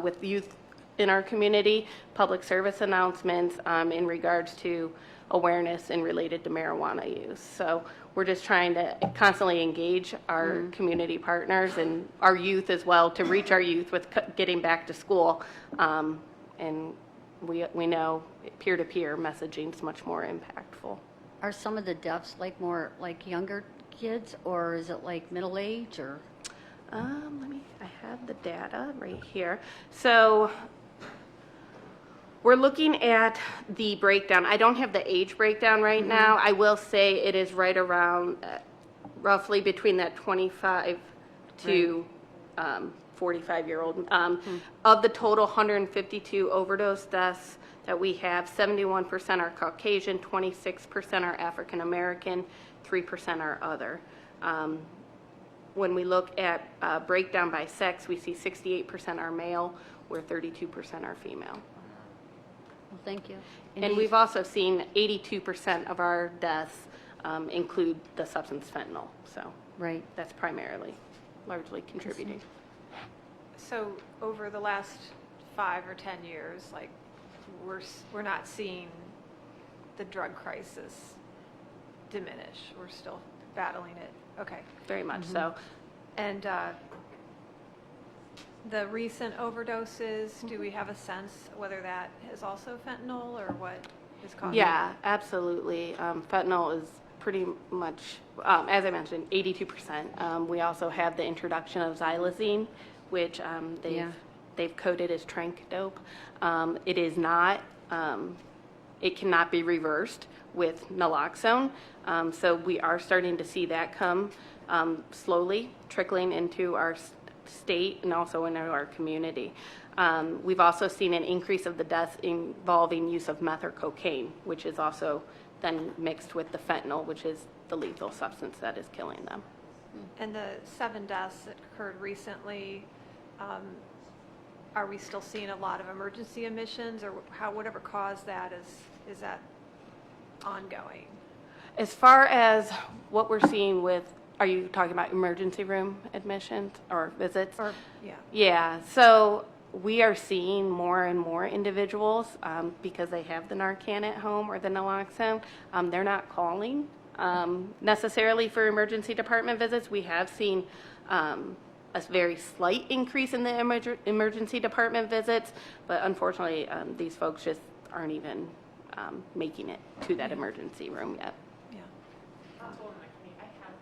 with youth in our community, public service announcements in regards to awareness and related to marijuana use. So we're just trying to constantly engage our community partners and our youth as well, to reach our youth with getting back to school and we know peer-to-peer messaging is much more impactful. Are some of the deafs like more like younger kids, or is it like middle age, or? I have the data right here. So we're looking at the breakdown. I don't have the age breakdown right now. I will say it is right around roughly between that 25 to 45-year-old. Of the total 152 overdose deaths that we have, 71% are Caucasian, 26% are African American, 3% are other. When we look at breakdown by sex, we see 68% are male, where 32% are female. Well, thank you. And we've also seen 82% of our deaths include the substance fentanyl. So right, that's primarily, largely contributing. So over the last 5 or 10 years, like we're not seeing the drug crisis diminish. We're still battling it. Okay. Very much so. And the recent overdoses, do we have a sense whether that is also fentanyl or what is causing it? Yeah, absolutely. Fentanyl is pretty much, as I mentioned, 82%. We also have the introduction of xylazine, which they've coded as tranq dope. It is not, it cannot be reversed with naloxone. So we are starting to see that come slowly trickling into our state and also into our community. We've also seen an increase of the deaths involving use of meth or cocaine, which is also then mixed with the fentanyl, which is the lethal substance that is killing them. And the 7 deaths that occurred recently, are we still seeing a lot of emergency admissions, or whatever caused that, is that ongoing? As far as what we're seeing with, are you talking about emergency room admissions or visits? Or, yeah. Yeah, so we are seeing more and more individuals because they have the Narcan at home or the naloxone. They're not calling necessarily for emergency department visits. We have seen a very slight increase in the emergency department visits, but unfortunately, these folks just aren't even making it to that emergency room yet. Councilwoman, I have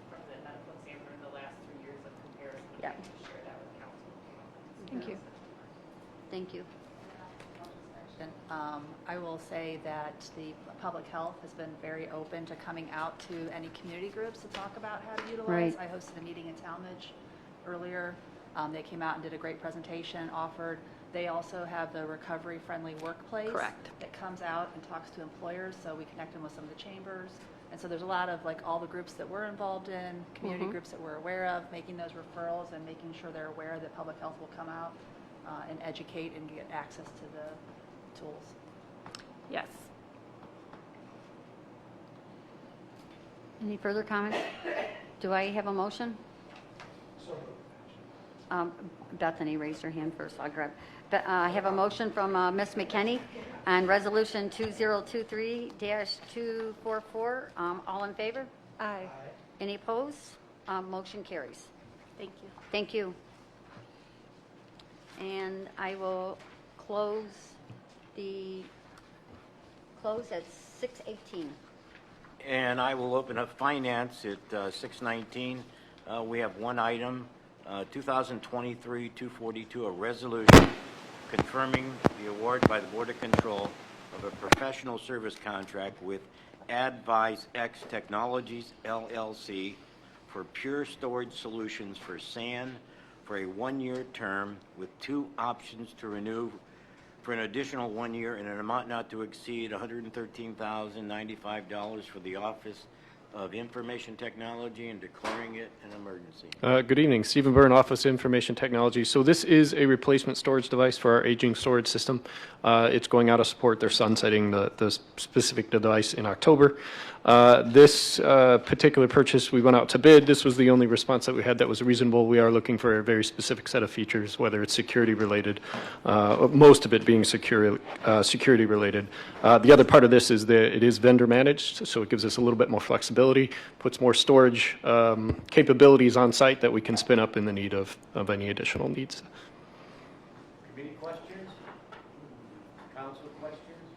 from the medical examiner in the last 3 years of comparison. Yeah. I can share that with council. Thank you. Thank you. I will say that the public health has been very open to coming out to any community groups to talk about how to utilize. Right. I hosted a meeting in Talmadge earlier. They came out and did a great presentation, offered. They also have the recovery-friendly workplace. Correct. That comes out and talks to employers, so we connect them with some of the chambers. And so there's a lot of, like, all the groups that we're involved in, community groups that we're aware of, making those referrals and making sure they're aware that public health will come out and educate and get access to the tools. Yes. Any further comments? Do I have a motion? Bethany raised her hand first, so I'll grab. I have a motion from Ms. McKenney on Resolution 2023-244. All in favor? Aye. Any opposed? Motion carries. Thank you. Thank you. And I will close at 6:18. And I will open up finance at 6:19. We have one item, 2023-242, a resolution confirming the award by the Board of Control of a professional service contract with Advise X Technologies, LLC, for Pure Storage Solutions for sand for a one-year term with 2 options to renew for an additional 1 year in an amount not to exceed $113,095 for the Office of Information Technology and declaring it an emergency. Good evening, Stephen Byrne, Office of Information Technology. So this is a replacement storage device for our aging storage system. It's going out of support. They're sunsetting the specific device in October. This particular purchase, we went out to bid. This was the only response that we had that was reasonable. We are looking for a very specific set of features, whether it's security related, most of it being security related. The other part of this is that it is vendor managed, so it gives us a little bit more flexibility, puts more storage capabilities on site that we can spin up in the need of any additional needs. Any questions? Council questions?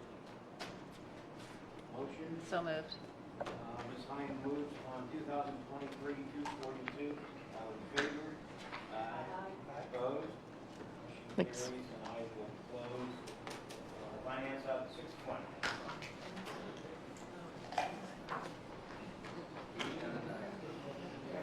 Motion? So moved. Ms. Hine moves on 2023-242. All in favor? Aye. Opposed? Motion Thanks. carries, and I will close finance up to 6:20.